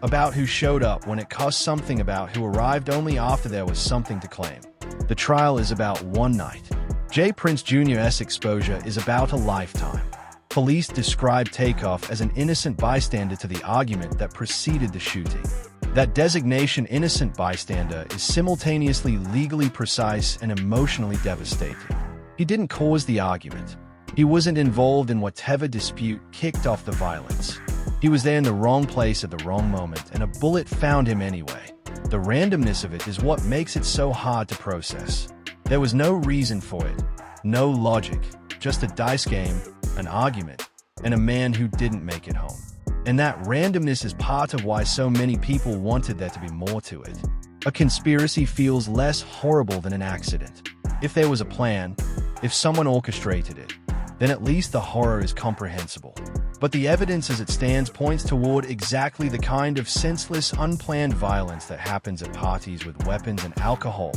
About who showed up when it cost something, about who arrived only after there was something to claim. The trial is about one night. J. Prince Jr.'s exposure is about a lifetime. Police describe Takeoff as an innocent bystander to the argument that preceded the shooting. That designation, innocent bystander, is simultaneously legally precise and emotionally devastating. He didn't cause the argument. He wasn't involved in whatever dispute kicked off the violence. He was there in the wrong place at the wrong moment, and a bullet found him anyway. The randomness of it is what makes it so hard to process. There was no reason for it, no logic, just a dice game, an argument, and a man who didn't make it home. And that randomness is part of why so many people wanted there to be more to it. A conspiracy feels less horrible than an accident. If there was a plan, if someone orchestrated it, then at least the horror is comprehensible. But the evidence as it stands points toward exactly the kind of senseless, unplanned violence that happens at parties with weapons and alcohol,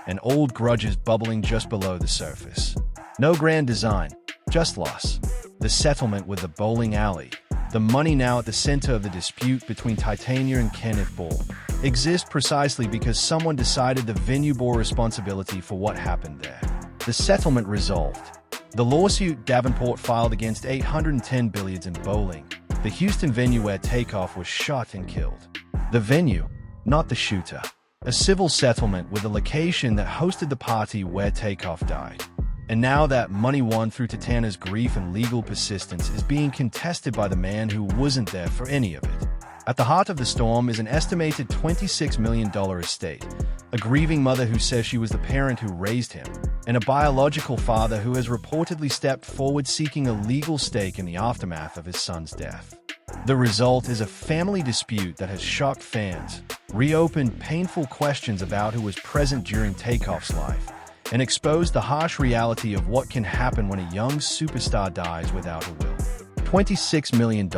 and old grudges bubbling just below the surface. No grand design, just loss. The settlement with the bowling alley, the money now at the center of the dispute between Titania and Kenneth Ball, exists precisely because someone decided the venue bore responsibility for what happened there. The settlement resolved. The lawsuit Davenport filed against 810 Billiards and Bowling, the Houston venue where Takeoff was shot and killed. The venue, not the shooter. A civil settlement with the location that hosted the party where Takeoff died. And now that money won through Titania's grief and legal persistence is being contested by the man who wasn't there for any of it. At the heart of the storm is an estimated $26 million estate, a grieving mother who says she was the parent who raised him, and a biological father who has reportedly stepped forward seeking a legal stake in the aftermath of his son's death. The result is a family dispute that has shocked fans, reopened painful questions about who was present during Takeoff's life, and exposed the harsh reality of what can happen when a young superstar dies without a will. $26 million.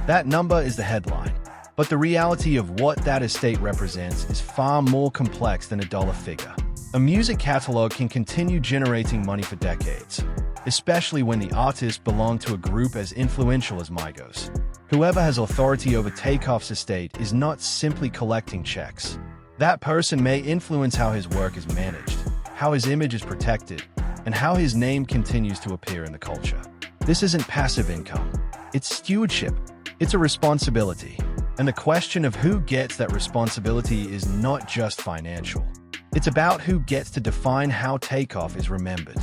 That number is the headline, but the reality of what that estate represents is far more complex than a dollar figure. A music catalog can continue generating money for decades, especially when the artist belonged to a group as influential as Migos. Whoever has authority over Takeoff's estate is not simply collecting checks. That person may influence how his work is managed, how his image is protected, and how his name continues to appear in the culture. This isn't passive income. It's stewardship. It's a responsibility. And the question of who gets that responsibility is not just financial. It's about who gets to define how Takeoff is remembered.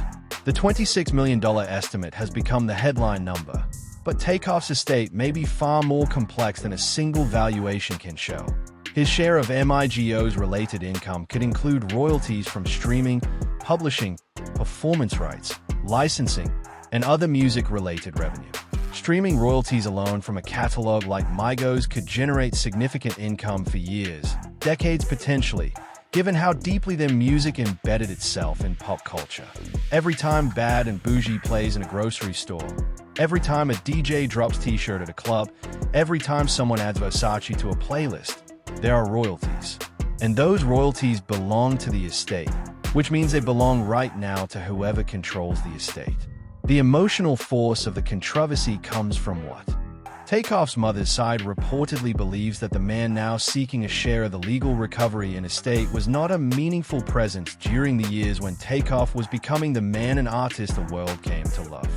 The $26 million estimate has become the headline number, but Takeoff's estate may be far more complex than a single valuation can show. His share of Migos related income could include royalties from streaming, publishing, performance rights, licensing, and other music-related revenue. Streaming royalties alone from a catalog like Migos could generate significant income for years, decades potentially, given how deeply their music embedded itself in pop culture. Every time Bad and Bougie plays in a grocery store, every time a DJ drops t-shirt at a club, every time someone adds Versace to a playlist, there are royalties. And those royalties belong to the estate, which means they belong right now to whoever controls the estate. The emotional force of the controversy comes from what? Takeoff's mother's side reportedly believes that the man now seeking a share of the legal recovery and estate was not a meaningful presence during the years when Takeoff was becoming the man and artist the world came to love.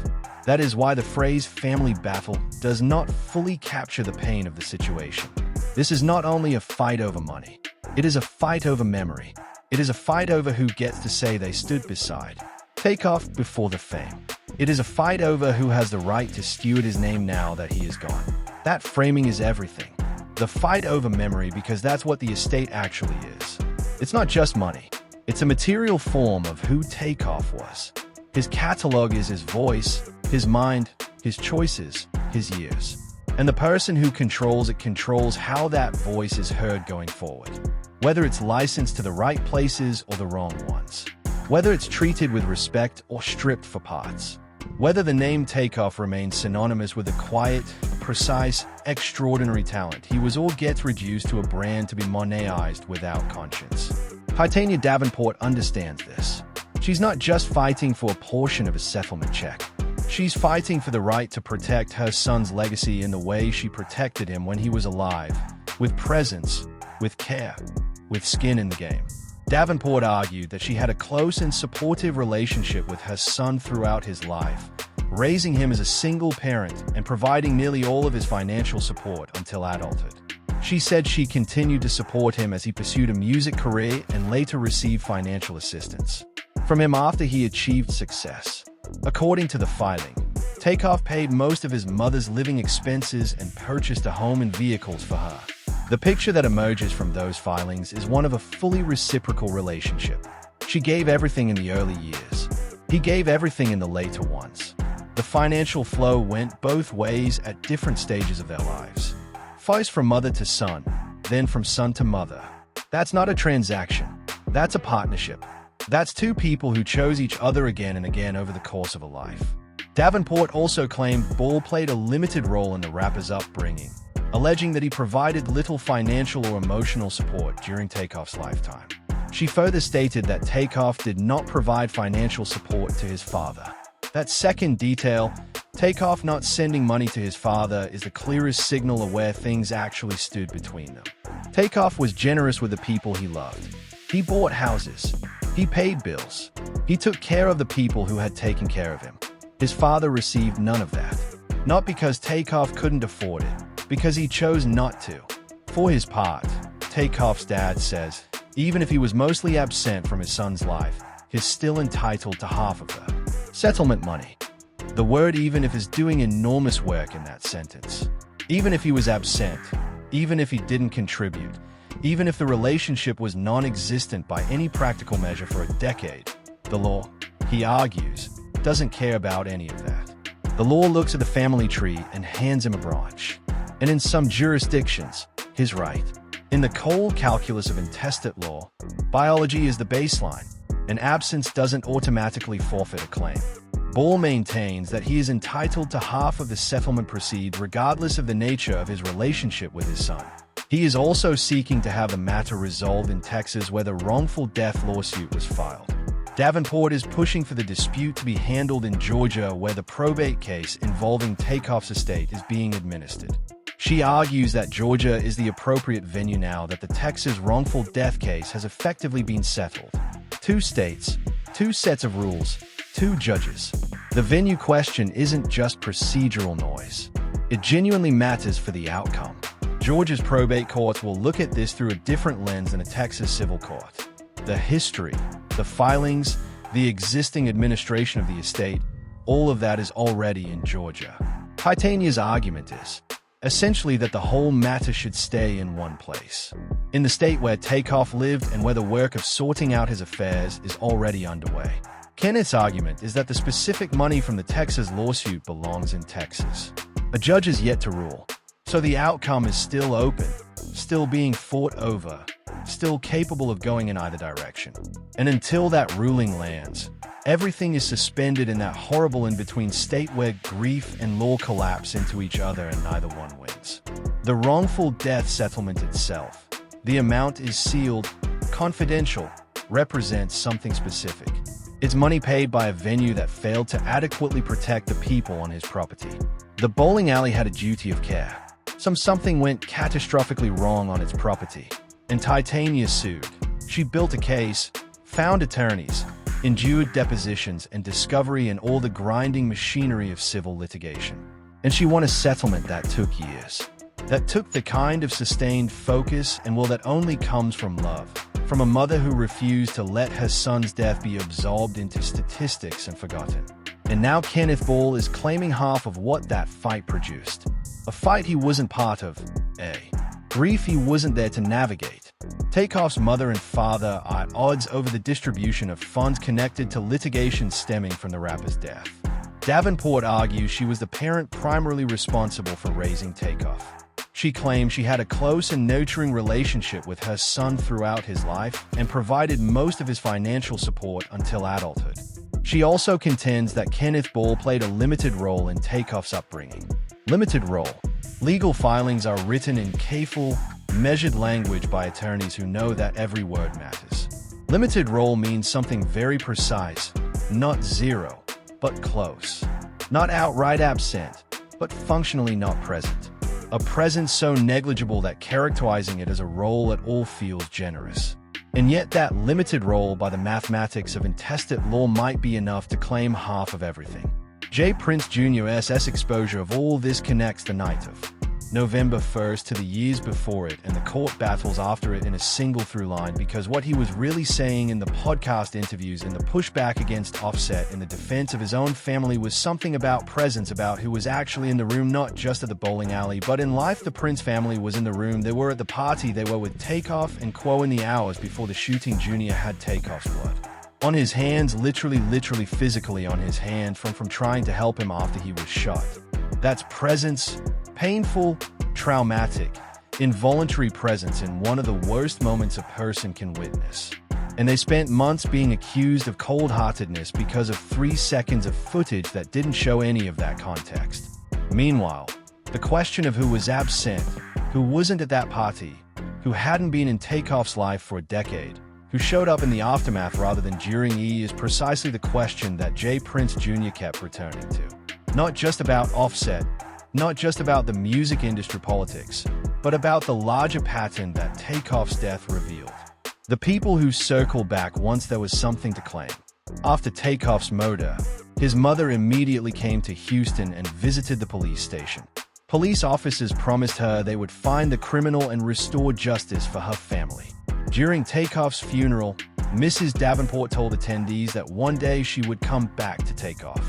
That is why the phrase family battle does not fully capture the pain of the situation. This is not only a fight over money. It is a fight over memory. It is a fight over who gets to say they stood beside Takeoff before the fame. It is a fight over who has the right to steward his name now that he is gone. That framing is everything. The fight over memory, because that's what the estate actually is. It's not just money. It's a material form of who Takeoff was. His catalog is his voice, his mind, his choices, his years. And the person who controls it controls how that voice is heard going forward. Whether it's licensed to the right places or the wrong ones. Whether it's treated with respect or stripped for parts. Whether the name Takeoff remains synonymous with a quiet, precise, extraordinary talent, he was or gets reduced to a brand to be monetized without conscience. Titania Davenport understands this. She's not just fighting for a portion of a settlement check. She's fighting for the right to protect her son's legacy in the way she protected him when he was alive, with presence, with care, with skin in the game. Davenport argued that she had a close and supportive relationship with her son throughout his life, raising him as a single parent and providing nearly all of his financial support until adulthood. She said she continued to support him as he pursued a music career and later received financial assistance from him after he achieved success. According to the filing, Takeoff paid most of his mother's living expenses and purchased a home and vehicles for her. The picture that emerges from those filings is one of a fully reciprocal relationship. She gave everything in the early years. He gave everything in the later ones. The financial flow went both ways at different stages of their lives. First from mother to son, then from son to mother. That's not a transaction. That's a partnership. That's two people who chose each other again and again over the course of a life. Davenport also claimed Ball played a limited role in the rapper's upbringing, alleging that he provided little financial or emotional support during Takeoff's lifetime. She further stated that Takeoff did not provide financial support to his father. That second detail, Takeoff not sending money to his father, is the clearest signal of where things actually stood between them. Takeoff was generous with the people he loved. He bought houses. He paid bills. He took care of the people who had taken care of him. His father received none of that. Not because Takeoff couldn't afford it, because he chose not to. For his part, Takeoff's dad says, even if he was mostly absent from his son's life, he's still entitled to half of the settlement money. The word even if is doing enormous work in that sentence. Even if he was absent, even if he didn't contribute, even if the relationship was non-existent by any practical measure for a decade, the law, he argues, doesn't care about any of that. The law looks at the family tree and hands him a branch. And in some jurisdictions, his right. In the cold calculus of intestate law, biology is the baseline, and absence doesn't automatically forfeit a claim. Ball maintains that he is entitled to half of the settlement proceeds regardless of the nature of his relationship with his son. He is also seeking to have the matter resolved in Texas where the wrongful death lawsuit was filed. Davenport is pushing for the dispute to be handled in Georgia where the probate case involving Takeoff's estate is being administered. She argues that Georgia is the appropriate venue now that the Texas wrongful death case has effectively been settled. 2 states, 2 sets of rules, 2 judges. The venue question isn't just procedural noise. It genuinely matters for the outcome. Georgia's probate courts will look at this through a different lens than a Texas civil court. The history, the filings, the existing administration of the estate, all of that is already in Georgia. Titania's argument is, essentially, that the whole matter should stay in one place. In the state where Takeoff lived and where the work of sorting out his affairs is already underway. Kenneth's argument is that the specific money from the Texas lawsuit belongs in Texas. A judge is yet to rule, so the outcome is still open, still being fought over, still capable of going in either direction. And until that ruling lands, everything is suspended in that horrible in-between state where grief and law collapse into each other and neither one wins. The wrongful death settlement itself, the amount is sealed, confidential, represents something specific. It's money paid by a venue that failed to adequately protect the people on his property. The bowling alley had a duty of care. Something went catastrophically wrong on its property, and Titania sued. She built a case, found attorneys, endured depositions and discovery and all the grinding machinery of civil litigation. And she won a settlement that took years. That took the kind of sustained focus and will that only comes from love. From a mother who refused to let her son's death be absorbed into statistics and forgotten. And now Kenneth Ball is claiming half of what that fight produced. A fight he wasn't part of, grief he wasn't there to navigate. Takeoff's mother and father are at odds over the distribution of funds connected to litigation stemming from the rapper's death. Davenport argues she was the parent primarily responsible for raising Takeoff. She claims she had a close and nurturing relationship with her son throughout his life and provided most of his financial support until adulthood. She also contends that Kenneth Ball played a limited role in Takeoff's upbringing. Limited role. Legal filings are written in careful, measured language by attorneys who know that every word matters. Limited role means something very precise, not zero, but close. Not outright absent, but functionally not present. A presence so negligible that characterizing it as a role at all feels generous. And yet that limited role by the mathematics of intestate law might be enough to claim half of everything. J. Prince Jr.'s exposure of all this connects the night of November 1st to the years before it and the court battles after it in a single through line, because what he was really saying in the podcast interviews and the pushback against Offset in the defense of his own family was something about presence, about who was actually in the room, not just at the bowling alley, but in life. The Prince family was in the room. They were at the party. They were with Takeoff and Quo in the hours before the shooting. Jr. had Takeoff's blood on his hands, literally physically on his hand from trying to help him after he was shot. That's presence. Painful, traumatic, involuntary presence in one of the worst moments a person can witness. And they spent months being accused of cold-heartedness because of 3 seconds of footage that didn't show any of that context. Meanwhile, the question of who was absent, who wasn't at that party, who hadn't been in Takeoff's life for a decade, who showed up in the aftermath rather than during is precisely the question that J. Prince Jr. kept returning to. Not just about Offset, not just about the music industry politics, but about the larger pattern that Takeoff's death revealed. The people who circled back once there was something to claim. After Takeoff's murder, his mother immediately came to Houston and visited the police station. Police officers promised her they would find the criminal and restore justice for her family. During Takeoff's funeral, Mrs. Davenport told attendees that one day she would come back to Takeoff.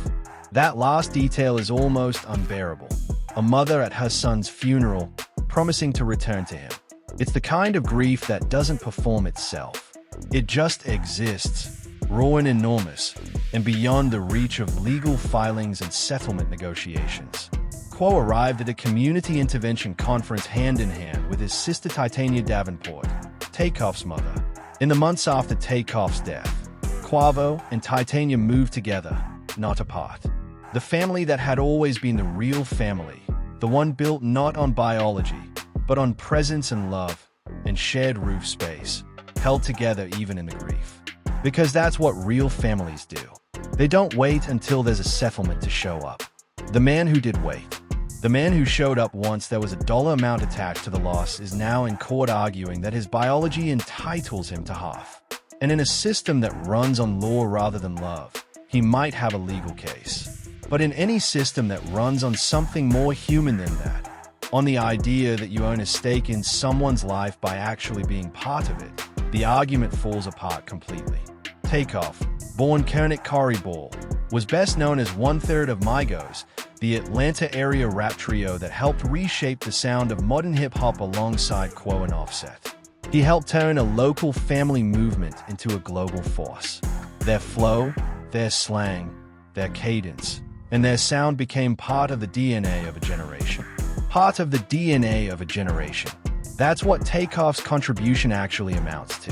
That last detail is almost unbearable. A mother at her son's funeral, promising to return to him. It's the kind of grief that doesn't perform itself. It just exists, raw and enormous, and beyond the reach of legal filings and settlement negotiations. Quo arrived at a community intervention conference hand in hand with his sister Titania Davenport, Takeoff's mother. In the months after Takeoff's death, Quavo and Titania moved together, not apart. The family that had always been the real family, the one built not on biology, but on presence and love, and shared roof space, held together even in the grief. Because that's what real families do. They don't wait until there's a settlement to show up. The man who did wait, the man who showed up once there was a dollar amount attached to the loss, is now in court arguing that his biology entitles him to half. And in a system that runs on law rather than love, he might have a legal case. But in any system that runs on something more human than that, on the idea that you own a stake in someone's life by actually being part of it, the argument falls apart completely. Takeoff, born Kernick Corey Ball, was best known as one-third of Migos, the Atlanta area rap trio that helped reshape the sound of modern hip-hop alongside Quo and Offset. He helped turn a local family movement into a global force. Their flow, their slang, their cadence, and their sound became part of the DNA of a generation. Part of the DNA of a generation. That's what Takeoff's contribution actually amounts to.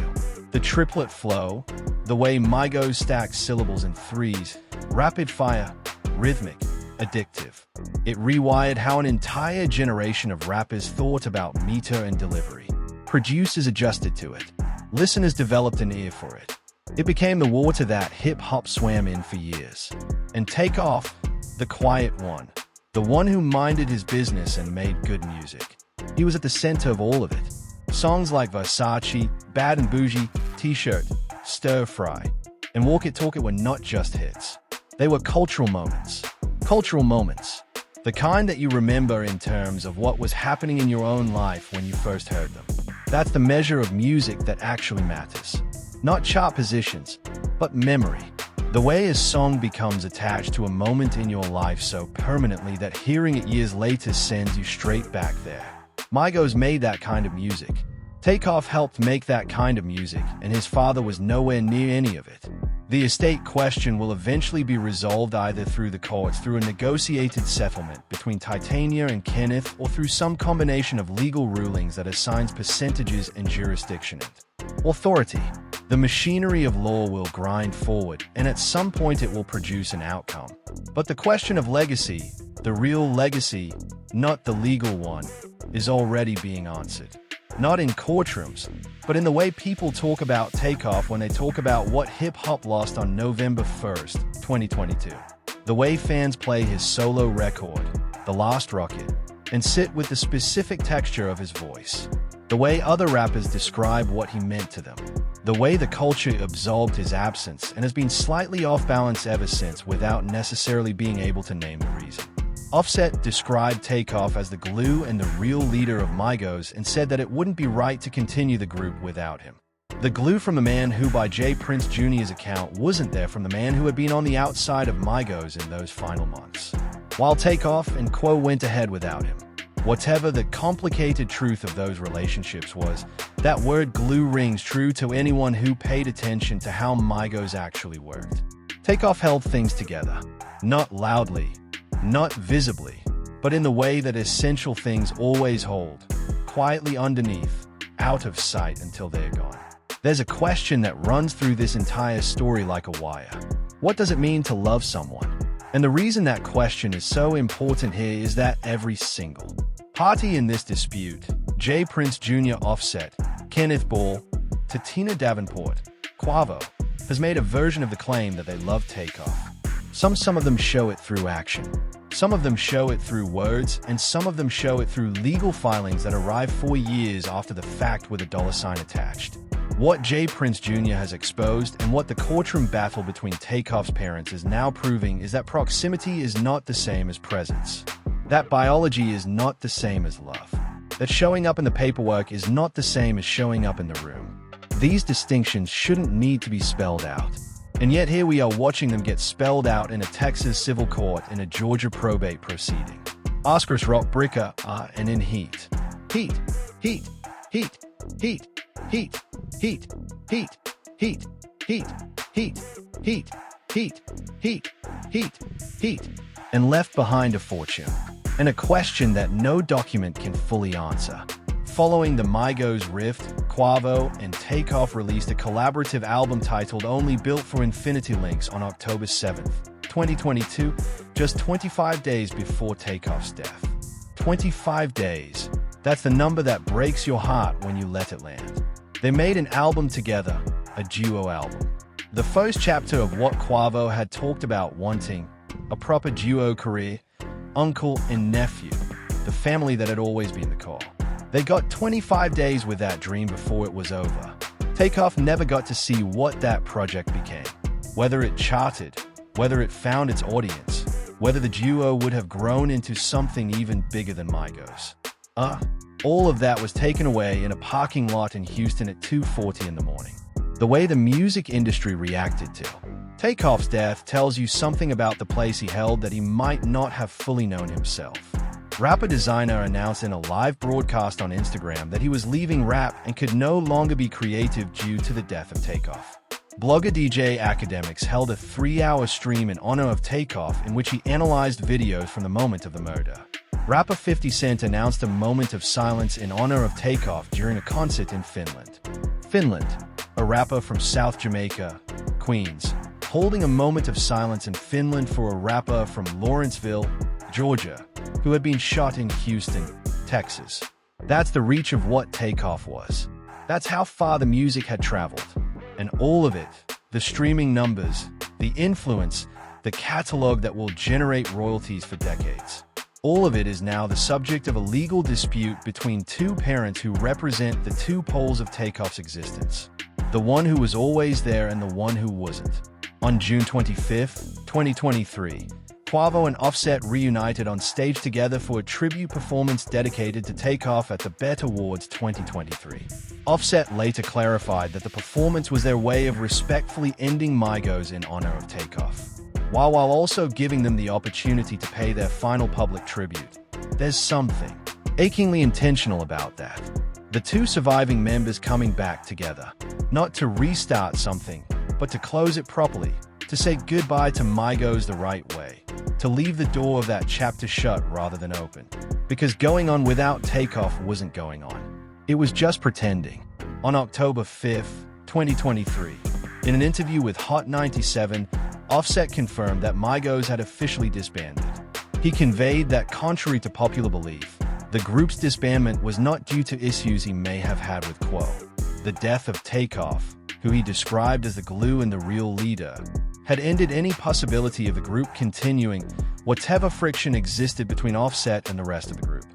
The triplet flow, the way Migos stacked syllables in threes, rapid fire, rhythmic, addictive. It rewired how an entire generation of rappers thought about meter and delivery. Producers adjusted to it. Listeners developed an ear for it. It became the water that hip-hop swam in for years. And Takeoff, the quiet one, the one who minded his business and made good music. He was at the center of all of it. Songs like Versace, Bad and Bougie, T-Shirt, Stir Fry, and Walk It Talk It were not just hits. They were cultural moments. Cultural moments. The kind that you remember in terms of what was happening in your own life when you first heard them. That's the measure of music that actually matters. Not chart positions, but memory. The way a song becomes attached to a moment in your life so permanently that hearing it years later sends you straight back there. Migos made that kind of music. Takeoff helped make that kind of music, and his father was nowhere near any of it. The estate question will eventually be resolved either through the courts, through a negotiated settlement between Titania and Kenneth, or through some combination of legal rulings that assigns percentages and jurisdiction and authority. The machinery of law will grind forward, and at some point it will produce an outcome. But the question of legacy, the real legacy, not the legal one, is already being answered. Not in courtrooms, but in the way people talk about Takeoff when they talk about what hip-hop lost on November 1st, 2022. The way fans play his solo record, The Last Rocket, and sit with the specific texture of his voice. The way other rappers describe what he meant to them. The way the culture absorbed his absence and has been slightly off balance ever since without necessarily being able to name the reason. Offset described Takeoff as the glue and the real leader of Migos and said that it wouldn't be right to continue the group without him. The glue from a man who, by J. Prince Jr.'s account, wasn't there from the man who had been on the outside of Migos in those final months. While Takeoff and Quo went ahead without him. Whatever the complicated truth of those relationships was, that word glue rings true to anyone who paid attention to how Migos actually worked. Takeoff held things together, not loudly, not visibly, but in the way that essential things always hold, quietly underneath, out of sight until they're gone. There's a question that runs through this entire story like a wire. What does it mean to love someone? And the reason that question is so important here is that every single party in this dispute, J. Prince Jr. Offset, Kenneth Ball, Tatina Davenport, Quavo, has made a version of the claim that they love Takeoff. Some of them show it through action. Some of them show it through words, and some of them show it through legal filings that arrive 4 years after the fact with a $ attached. What J. Prince Jr. has exposed and what the courtroom battle between Takeoff's parents is now proving is that proximity is not the same as presence. That biology is not the same as love. That showing up in the paperwork is not the same as showing up in the room. These distinctions shouldn't need to be spelled out. And yet here we are watching them get spelled out in a Texas civil court in a Georgia probate proceeding. Oscars rock bricker and in heat. Heat, heat, heat, heat, heat, heat, heat, heat, heat, heat, heat, heat, heat, heat, heat, and left behind a fortune. And a question that no document can fully answer. Following the Migos rift, Quavo and Takeoff released a collaborative album titled Only Built for Infinity Links on October 7th, 2022, just 25 days before Takeoff's death. 25 days. That's the number that breaks your heart when you let it land. They made an album together, a duo album. The first chapter of what Quavo had talked about wanting, a proper duo career, uncle and nephew, the family that had always been the call. They got 25 days with that dream before it was over. Takeoff never got to see what that project became. Whether it charted, whether it found its audience, whether the duo would have grown into something even bigger than Migos. All of that was taken away in a parking lot in Houston at 2:40 in the morning. The way the music industry reacted to Takeoff's death tells you something about the place he held that he might not have fully known himself. Rapper Designer announced in a live broadcast on Instagram that he was leaving rap and could no longer be creative due to the death of Takeoff. Blogger DJ Academics held a 3-hour stream in honor of Takeoff in which he analyzed videos from the moment of the murder. Rapper 50 Cent announced a moment of silence in honor of Takeoff during a concert in Finland. Finland, a rapper from South Jamaica, Queens, holding a moment of silence in Finland for a rapper from Lawrenceville, Georgia, who had been shot in Houston, Texas. That's the reach of what Takeoff was. That's how far the music had traveled. And all of it, the streaming numbers, the influence, the catalog that will generate royalties for decades. All of it is now the subject of a legal dispute between two parents who represent the two poles of Takeoff's existence. The one who was always there and the one who wasn't. On June 25th, 2023, Quavo and Offset reunited on stage together for a tribute performance dedicated to Takeoff at the BET Awards 2023. Offset later clarified that the performance was their way of respectfully ending Migos in honor of Takeoff, while also giving them the opportunity to pay their final public tribute. There's something achingly intentional about that. The two surviving members coming back together, not to restart something, but to close it properly, to say goodbye to Migos the right way, to leave the door of that chapter shut rather than open. Because going on without Takeoff wasn't going on. It was just pretending. On October 5th, 2023. In an interview with Hot 97, Offset confirmed that Migos had officially disbanded. He conveyed that, contrary to popular belief, the group's disbandment was not due to issues he may have had with Quo. The death of Takeoff, who he described as the glue and the real leader, had ended any possibility of the group continuing whatever friction existed between Offset and the rest of the group.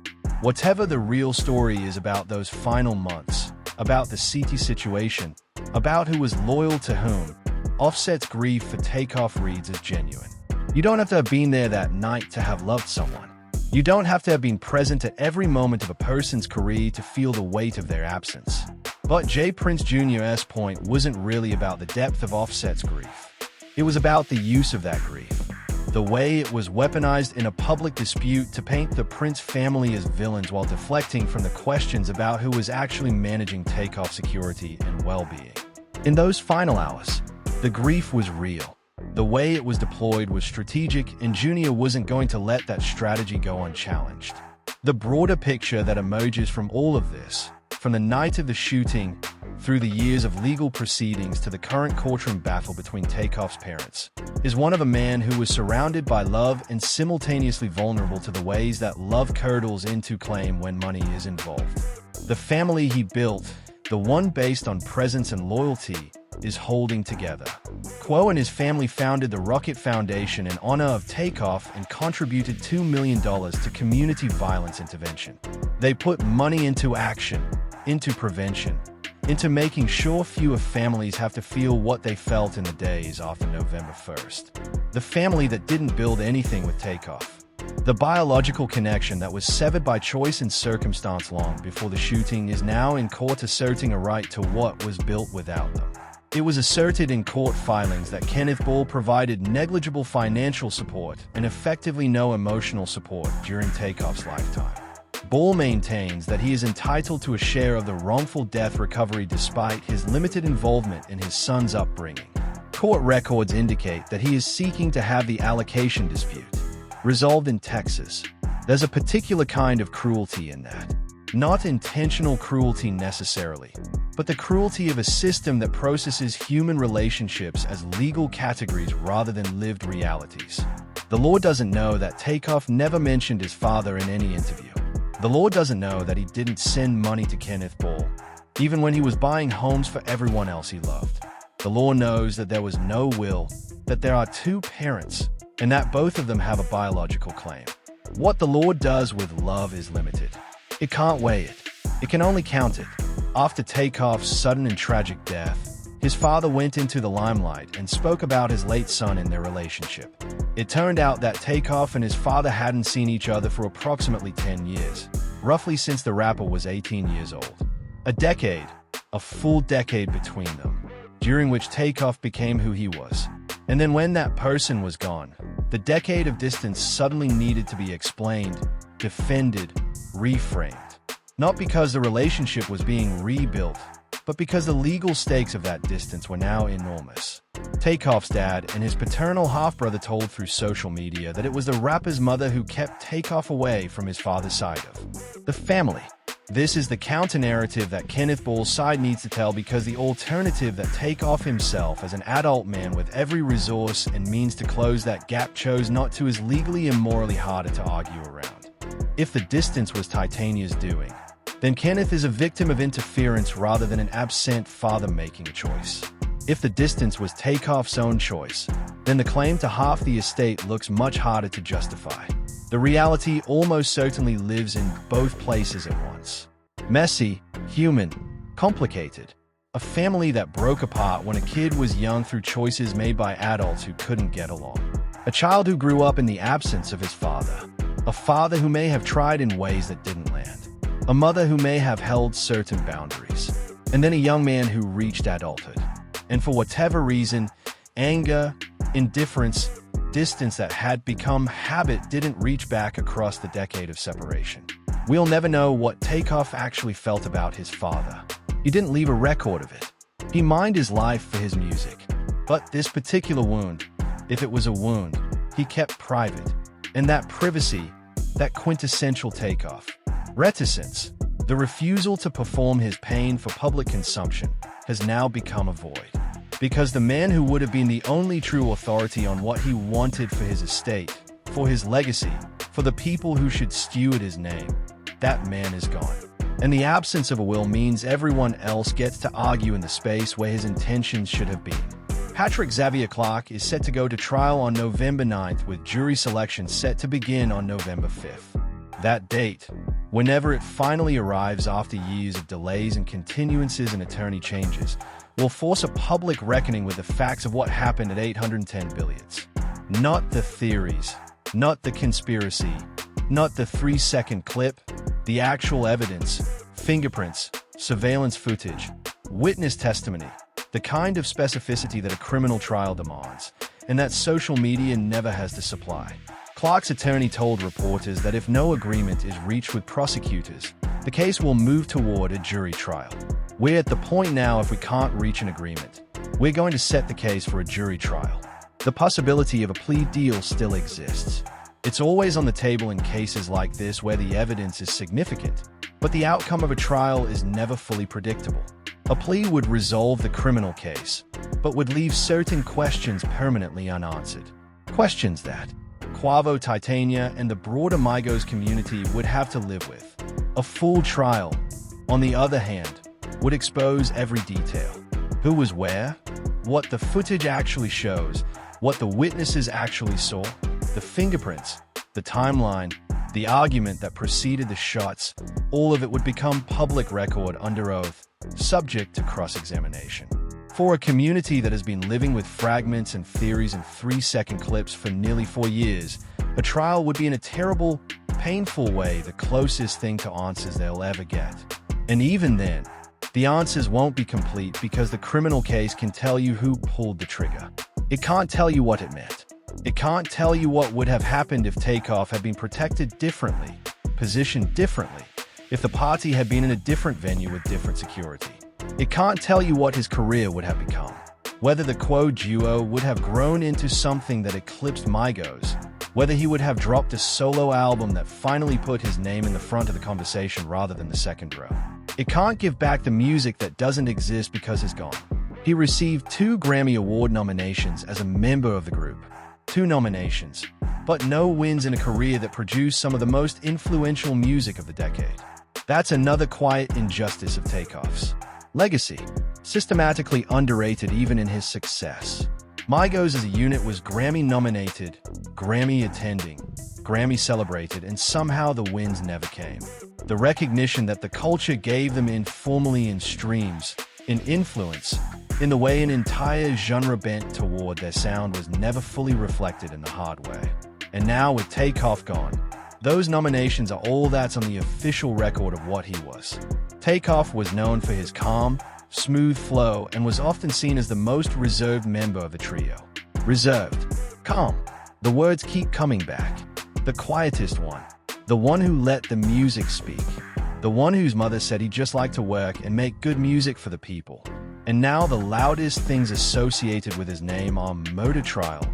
Whatever the real story is about those final months, about the CT situation, about who was loyal to whom, Offset's grief for Takeoff reads as genuine. You don't have to have been there that night to have loved someone. You don't have to have been present at every moment of a person's career to feel the weight of their absence. But J. Prince Jr.'s point wasn't really about the depth of Offset's grief. It was about the use of that grief. The way it was weaponized in a public dispute to paint the Prince family as villains while deflecting from the questions about who was actually managing Takeoff security and well-being. In those final hours, the grief was real. The way it was deployed was strategic, and Junior wasn't going to let that strategy go unchallenged. The broader picture that emerges from all of this, from the night of the shooting, through the years of legal proceedings to the current courtroom battle between Takeoff's parents, is one of a man who was surrounded by love and simultaneously vulnerable to the ways that love curdles into claim when money is involved. The family he built, the one based on presence and loyalty, is holding together. Quo and his family founded the Rocket Foundation in honor of Takeoff and contributed $2 million to community violence intervention. They put money into action, into prevention, into making sure fewer families have to feel what they felt in the days after November 1st. The family that didn't build anything with Takeoff. The biological connection that was severed by choice and circumstance long before the shooting is now in court asserting a right to what was built without them. It was asserted in court filings that Kenneth Ball provided negligible financial support and effectively no emotional support during Takeoff's lifetime. Ball maintains that he is entitled to a share of the wrongful death recovery despite his limited involvement in his son's upbringing. Court records indicate that he is seeking to have the allocation dispute resolved in Texas. There's a particular kind of cruelty in that. Not intentional cruelty necessarily, but the cruelty of a system that processes human relationships as legal categories rather than lived realities. The law doesn't know that Takeoff never mentioned his father in any interview. The law doesn't know that he didn't send money to Kenneth Ball, even when he was buying homes for everyone else he loved. The law knows that there was no will, that there are two parents, and that both of them have a biological claim. What the law does with love is limited. It can't weigh it. It can only count it. After Takeoff's sudden and tragic death, his father went into the limelight and spoke about his late son and their relationship. It turned out that Takeoff and his father hadn't seen each other for approximately 10 years, roughly since the rapper was 18 years old. A decade, a full decade between them, during which Takeoff became who he was. And then when that person was gone, the decade of distance suddenly needed to be explained, defended, reframed. Not because the relationship was being rebuilt, but because the legal stakes of that distance were now enormous. Takeoff's dad and his paternal half-brother told through social media that it was the rapper's mother who kept Takeoff away from his father's side of the family. This is the counter-narrative that Kenneth Ball's side needs to tell, because the alternative that Takeoff himself, as an adult man with every resource and means to close that gap, chose not to, is legally and morally harder to argue around. If the distance was Titania's doing, then Kenneth is a victim of interference rather than an absent father making a choice. If the distance was Takeoff's own choice, then the claim to half the estate looks much harder to justify. The reality almost certainly lives in both places at once. Messy, human, complicated. A family that broke apart when a kid was young through choices made by adults who couldn't get along. A child who grew up in the absence of his father. A father who may have tried in ways that didn't land. A mother who may have held certain boundaries. And then a young man who reached adulthood. And for whatever reason, anger, indifference, distance that had become habit didn't reach back across the decade of separation. We'll never know what Takeoff actually felt about his father. He didn't leave a record of it. He mined his life for his music. But this particular wound, if it was a wound, he kept private. And that privacy, that quintessential Takeoff reticence, The refusal to perform his pain for public consumption has now become a void. Because the man who would have been the only true authority on what he wanted for his estate, for his legacy, for the people who should steward his name, that man is gone. And the absence of a will means everyone else gets to argue in the space where his intentions should have been. Patrick Xavier Clark is set to go to trial on November 9th, with jury selection set to begin on November 5th. That date, whenever it finally arrives after years of delays and continuances and attorney changes, will force a public reckoning with the facts of what happened at 810 Billiards. Not the theories, not the conspiracy, not the 3-second clip, the actual evidence, fingerprints, surveillance footage, witness testimony, the kind of specificity that a criminal trial demands, and that social media never has to supply. Clark's attorney told reporters that if no agreement is reached with prosecutors, the case will move toward a jury trial. We're at the point now, if we can't reach an agreement, we're going to set the case for a jury trial. The possibility of a plea deal still exists. It's always on the table in cases like this where the evidence is significant, but the outcome of a trial is never fully predictable. A plea would resolve the criminal case, but would leave certain questions permanently unanswered. Questions that Quavo Titania and the broader Migos community would have to live with. A full trial, on the other hand, would expose every detail. Who was where, what the footage actually shows, what the witnesses actually saw, the fingerprints, the timeline, the argument that preceded the shots. All of it would become public record under oath, subject to cross-examination. For a community that has been living with fragments and theories and 3-second clips for nearly 4 years, a trial would be in a terrible, painful way the closest thing to answers they'll ever get. And even then, the answers won't be complete because the criminal case can tell you who pulled the trigger. It can't tell you what it meant. It can't tell you what would have happened if Takeoff had been protected differently, positioned differently, if the party had been in a different venue with different security. It can't tell you what his career would have become, whether the Quo duo would have grown into something that eclipsed Migos, whether he would have dropped a solo album that finally put his name in the front of the conversation rather than the second row. It can't give back the music that doesn't exist because it's gone. He received 2 Grammy Award nominations as a member of the group. 2 nominations, but no wins in a career that produced some of the most influential music of the decade. That's another quiet injustice of Takeoff's legacy, systematically underrated even in his success. Migos as a unit was Grammy-nominated, Grammy-attending, Grammy-celebrated, and somehow the wins never came. The recognition that the culture gave them informally in streams, in influence, in the way an entire genre bent toward their sound was never fully reflected in the hard way. And now, with Takeoff gone, those nominations are all that's on the official record of what he was. Takeoff was known for his calm, smooth flow and was often seen as the most reserved member of the trio. Reserved, calm, the words keep coming back. The quietest one, the one who let the music speak, the one whose mother said he just liked to work and make good music for the people. And now the loudest things associated with his name are murder trial,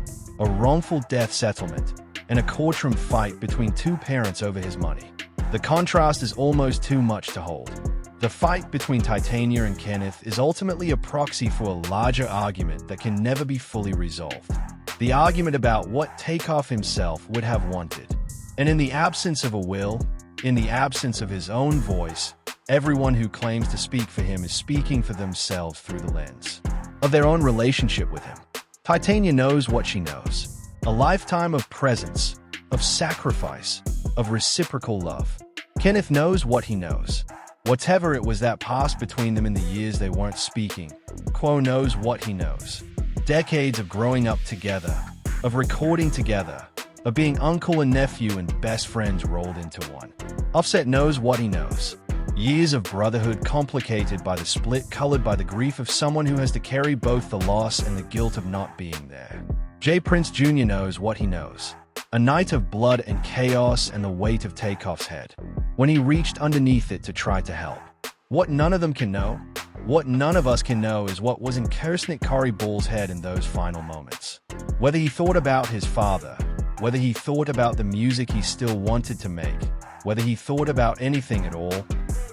a wrongful death settlement, and a courtroom fight between 2 parents over his money. The contrast is almost too much to hold. The fight between Titania and Kenneth is ultimately a proxy for a larger argument that can never be fully resolved. The argument about what Takeoff himself would have wanted. And in the absence of a will, in the absence of his own voice, everyone who claims to speak for him is speaking for themselves through the lens of their own relationship with him. Titania knows what she knows. A lifetime of presence, of sacrifice, of reciprocal love. Kenneth knows what he knows. Whatever it was that passed between them in the years they weren't speaking, Quo knows what he knows. Decades of growing up together, of recording together, of being uncle and nephew and best friends rolled into one. Offset knows what he knows. Years of brotherhood complicated by the split, colored by the grief of someone who has to carry both the loss and the guilt of not being there. J. Prince Jr. knows what he knows. A night of blood and chaos and the weight of Takeoff's head, when he reached underneath it to try to help. What none of them can know, what none of us can know, is what was in Kirsnick Corey Ball's head in those final moments. Whether he thought about his father, whether he thought about the music he still wanted to make, whether he thought about anything at all,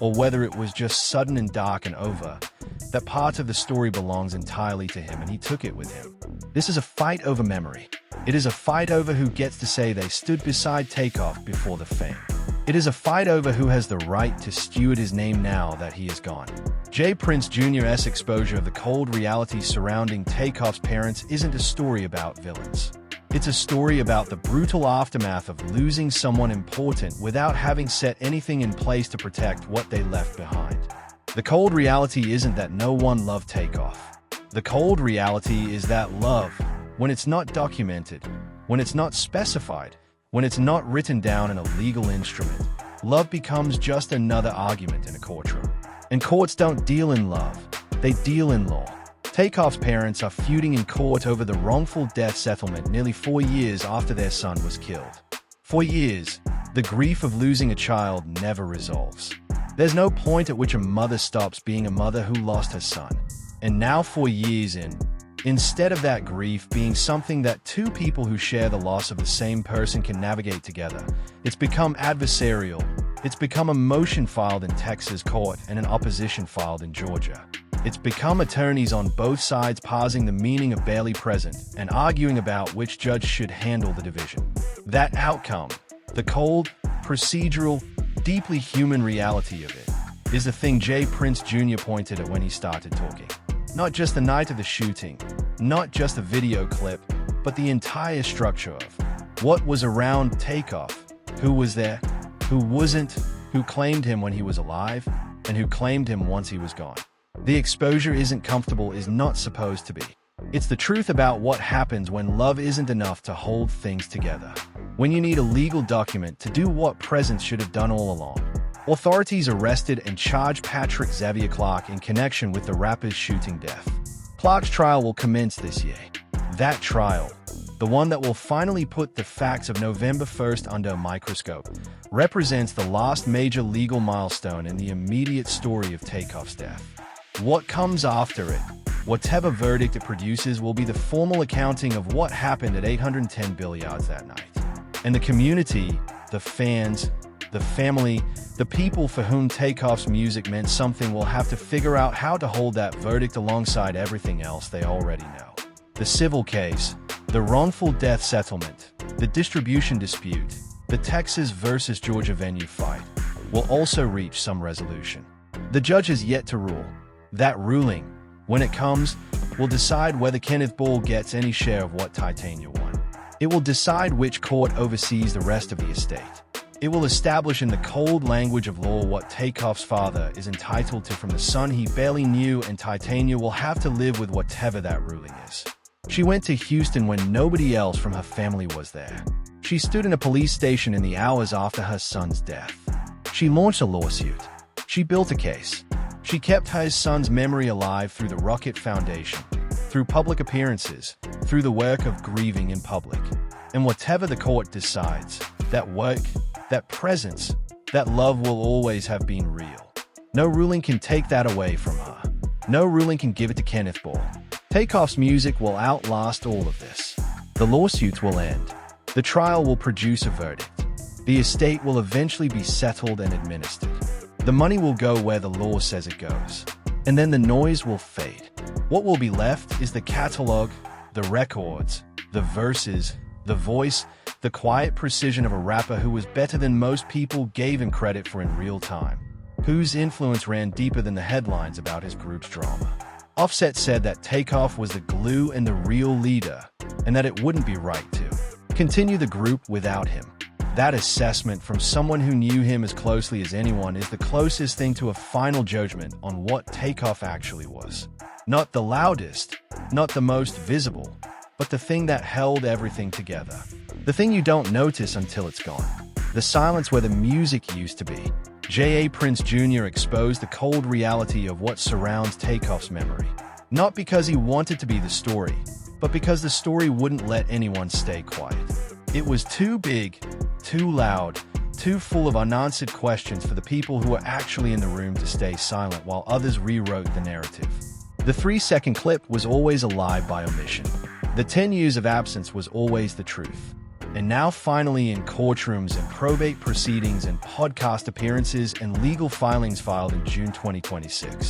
or whether it was just sudden and dark and over, that part of the story belongs entirely to him and he took it with him. This is a fight over memory. It is a fight over who gets to say they stood beside Takeoff before the fame. It is a fight over who has the right to steward his name now that he is gone. J. Prince Jr.'s exposure of the cold reality surrounding Takeoff's parents isn't a story about villains. It's a story about the brutal aftermath of losing someone important without having set anything in place to protect what they left behind. The cold reality isn't that no one loved Takeoff. The cold reality is that love, when it's not documented, when it's not specified, when it's not written down in a legal instrument, love becomes just another argument in a courtroom. And courts don't deal in love, they deal in law. Takeoff's parents are feuding in court over the wrongful death settlement nearly 4 years after their son was killed. For years, the grief of losing a child never resolves. There's no point at which a mother stops being a mother who lost her son. And now 4 years in, instead of that grief being something that two people who share the loss of the same person can navigate together, it's become adversarial. It's become a motion filed in Texas court and an opposition filed in Georgia. It's become attorneys on both sides parsing the meaning of barely present and arguing about which judge should handle the division. That outcome, the cold, procedural, deeply human reality of it, is the thing J. Prince Jr. pointed at when he started talking. Not just the night of the shooting, not just a video clip, but the entire structure of what was around Takeoff, who was there, who wasn't, who claimed him when he was alive, and who claimed him once he was gone. The exposure isn't comfortable is not supposed to be. It's the truth about what happens when love isn't enough to hold things together. When you need a legal document to do what presence should have done all along. Authorities arrested and charged Patrick Xavier Clark in connection with the rapper's shooting death. Clark's trial will commence this year. That trial, the one that will finally put the facts of November 1st under a microscope, represents the last major legal milestone in the immediate story of Takeoff's death. What comes after it, whatever verdict it produces, will be the formal accounting of what happened at 810 Billiards that night. And the community, the fans, the family, the people for whom Takeoff's music meant something will have to figure out how to hold that verdict alongside everything else they already know. The civil case, the wrongful death settlement, the distribution dispute, the Texas versus Georgia venue fight, will also reach some resolution. The judge has yet to rule. That ruling, when it comes, will decide whether Kenneth Ball gets any share of what Titania won. It will decide which court oversees the rest of the estate. It will establish in the cold language of law what Takeoff's father is entitled to from the son he barely knew, and Titania will have to live with whatever that ruling is. She went to Houston when nobody else from her family was there. She stood in a police station in the hours after her son's death. She launched a lawsuit. She built a case. She kept her son's memory alive through the Rocket Foundation, through public appearances, through the work of grieving in public. And whatever the court decides, that work, that presence, that love will always have been real. No ruling can take that away from her. No ruling can give it to Kenneth Ball. Takeoff's music will outlast all of this. The lawsuits will end. The trial will produce a verdict. The estate will eventually be settled and administered. The money will go where the law says it goes. And then the noise will fade. What will be left is the catalog, the records, the verses, the voice, the quiet precision of a rapper who was better than most people gave him credit for in real time, whose influence ran deeper than the headlines about his group's drama. Offset said that Takeoff was the glue and the real leader, and that it wouldn't be right to continue the group without him. That assessment from someone who knew him as closely as anyone is the closest thing to a final judgment on what Takeoff actually was. Not the loudest, not the most visible, but the thing that held everything together. The thing you don't notice until it's gone. The silence where the music used to be. J.A. Prince Jr. exposed the cold reality of what surrounds Takeoff's memory. Not because he wanted to be the story, but because the story wouldn't let anyone stay quiet. It was too big, too loud, too full of unanswered questions for the people who were actually in the room to stay silent while others rewrote the narrative. The 3-second clip was always a lie by omission. The 10 years of absence was always the truth. and now finally in courtrooms and probate proceedings and podcast appearances and legal filings filed in June 2026.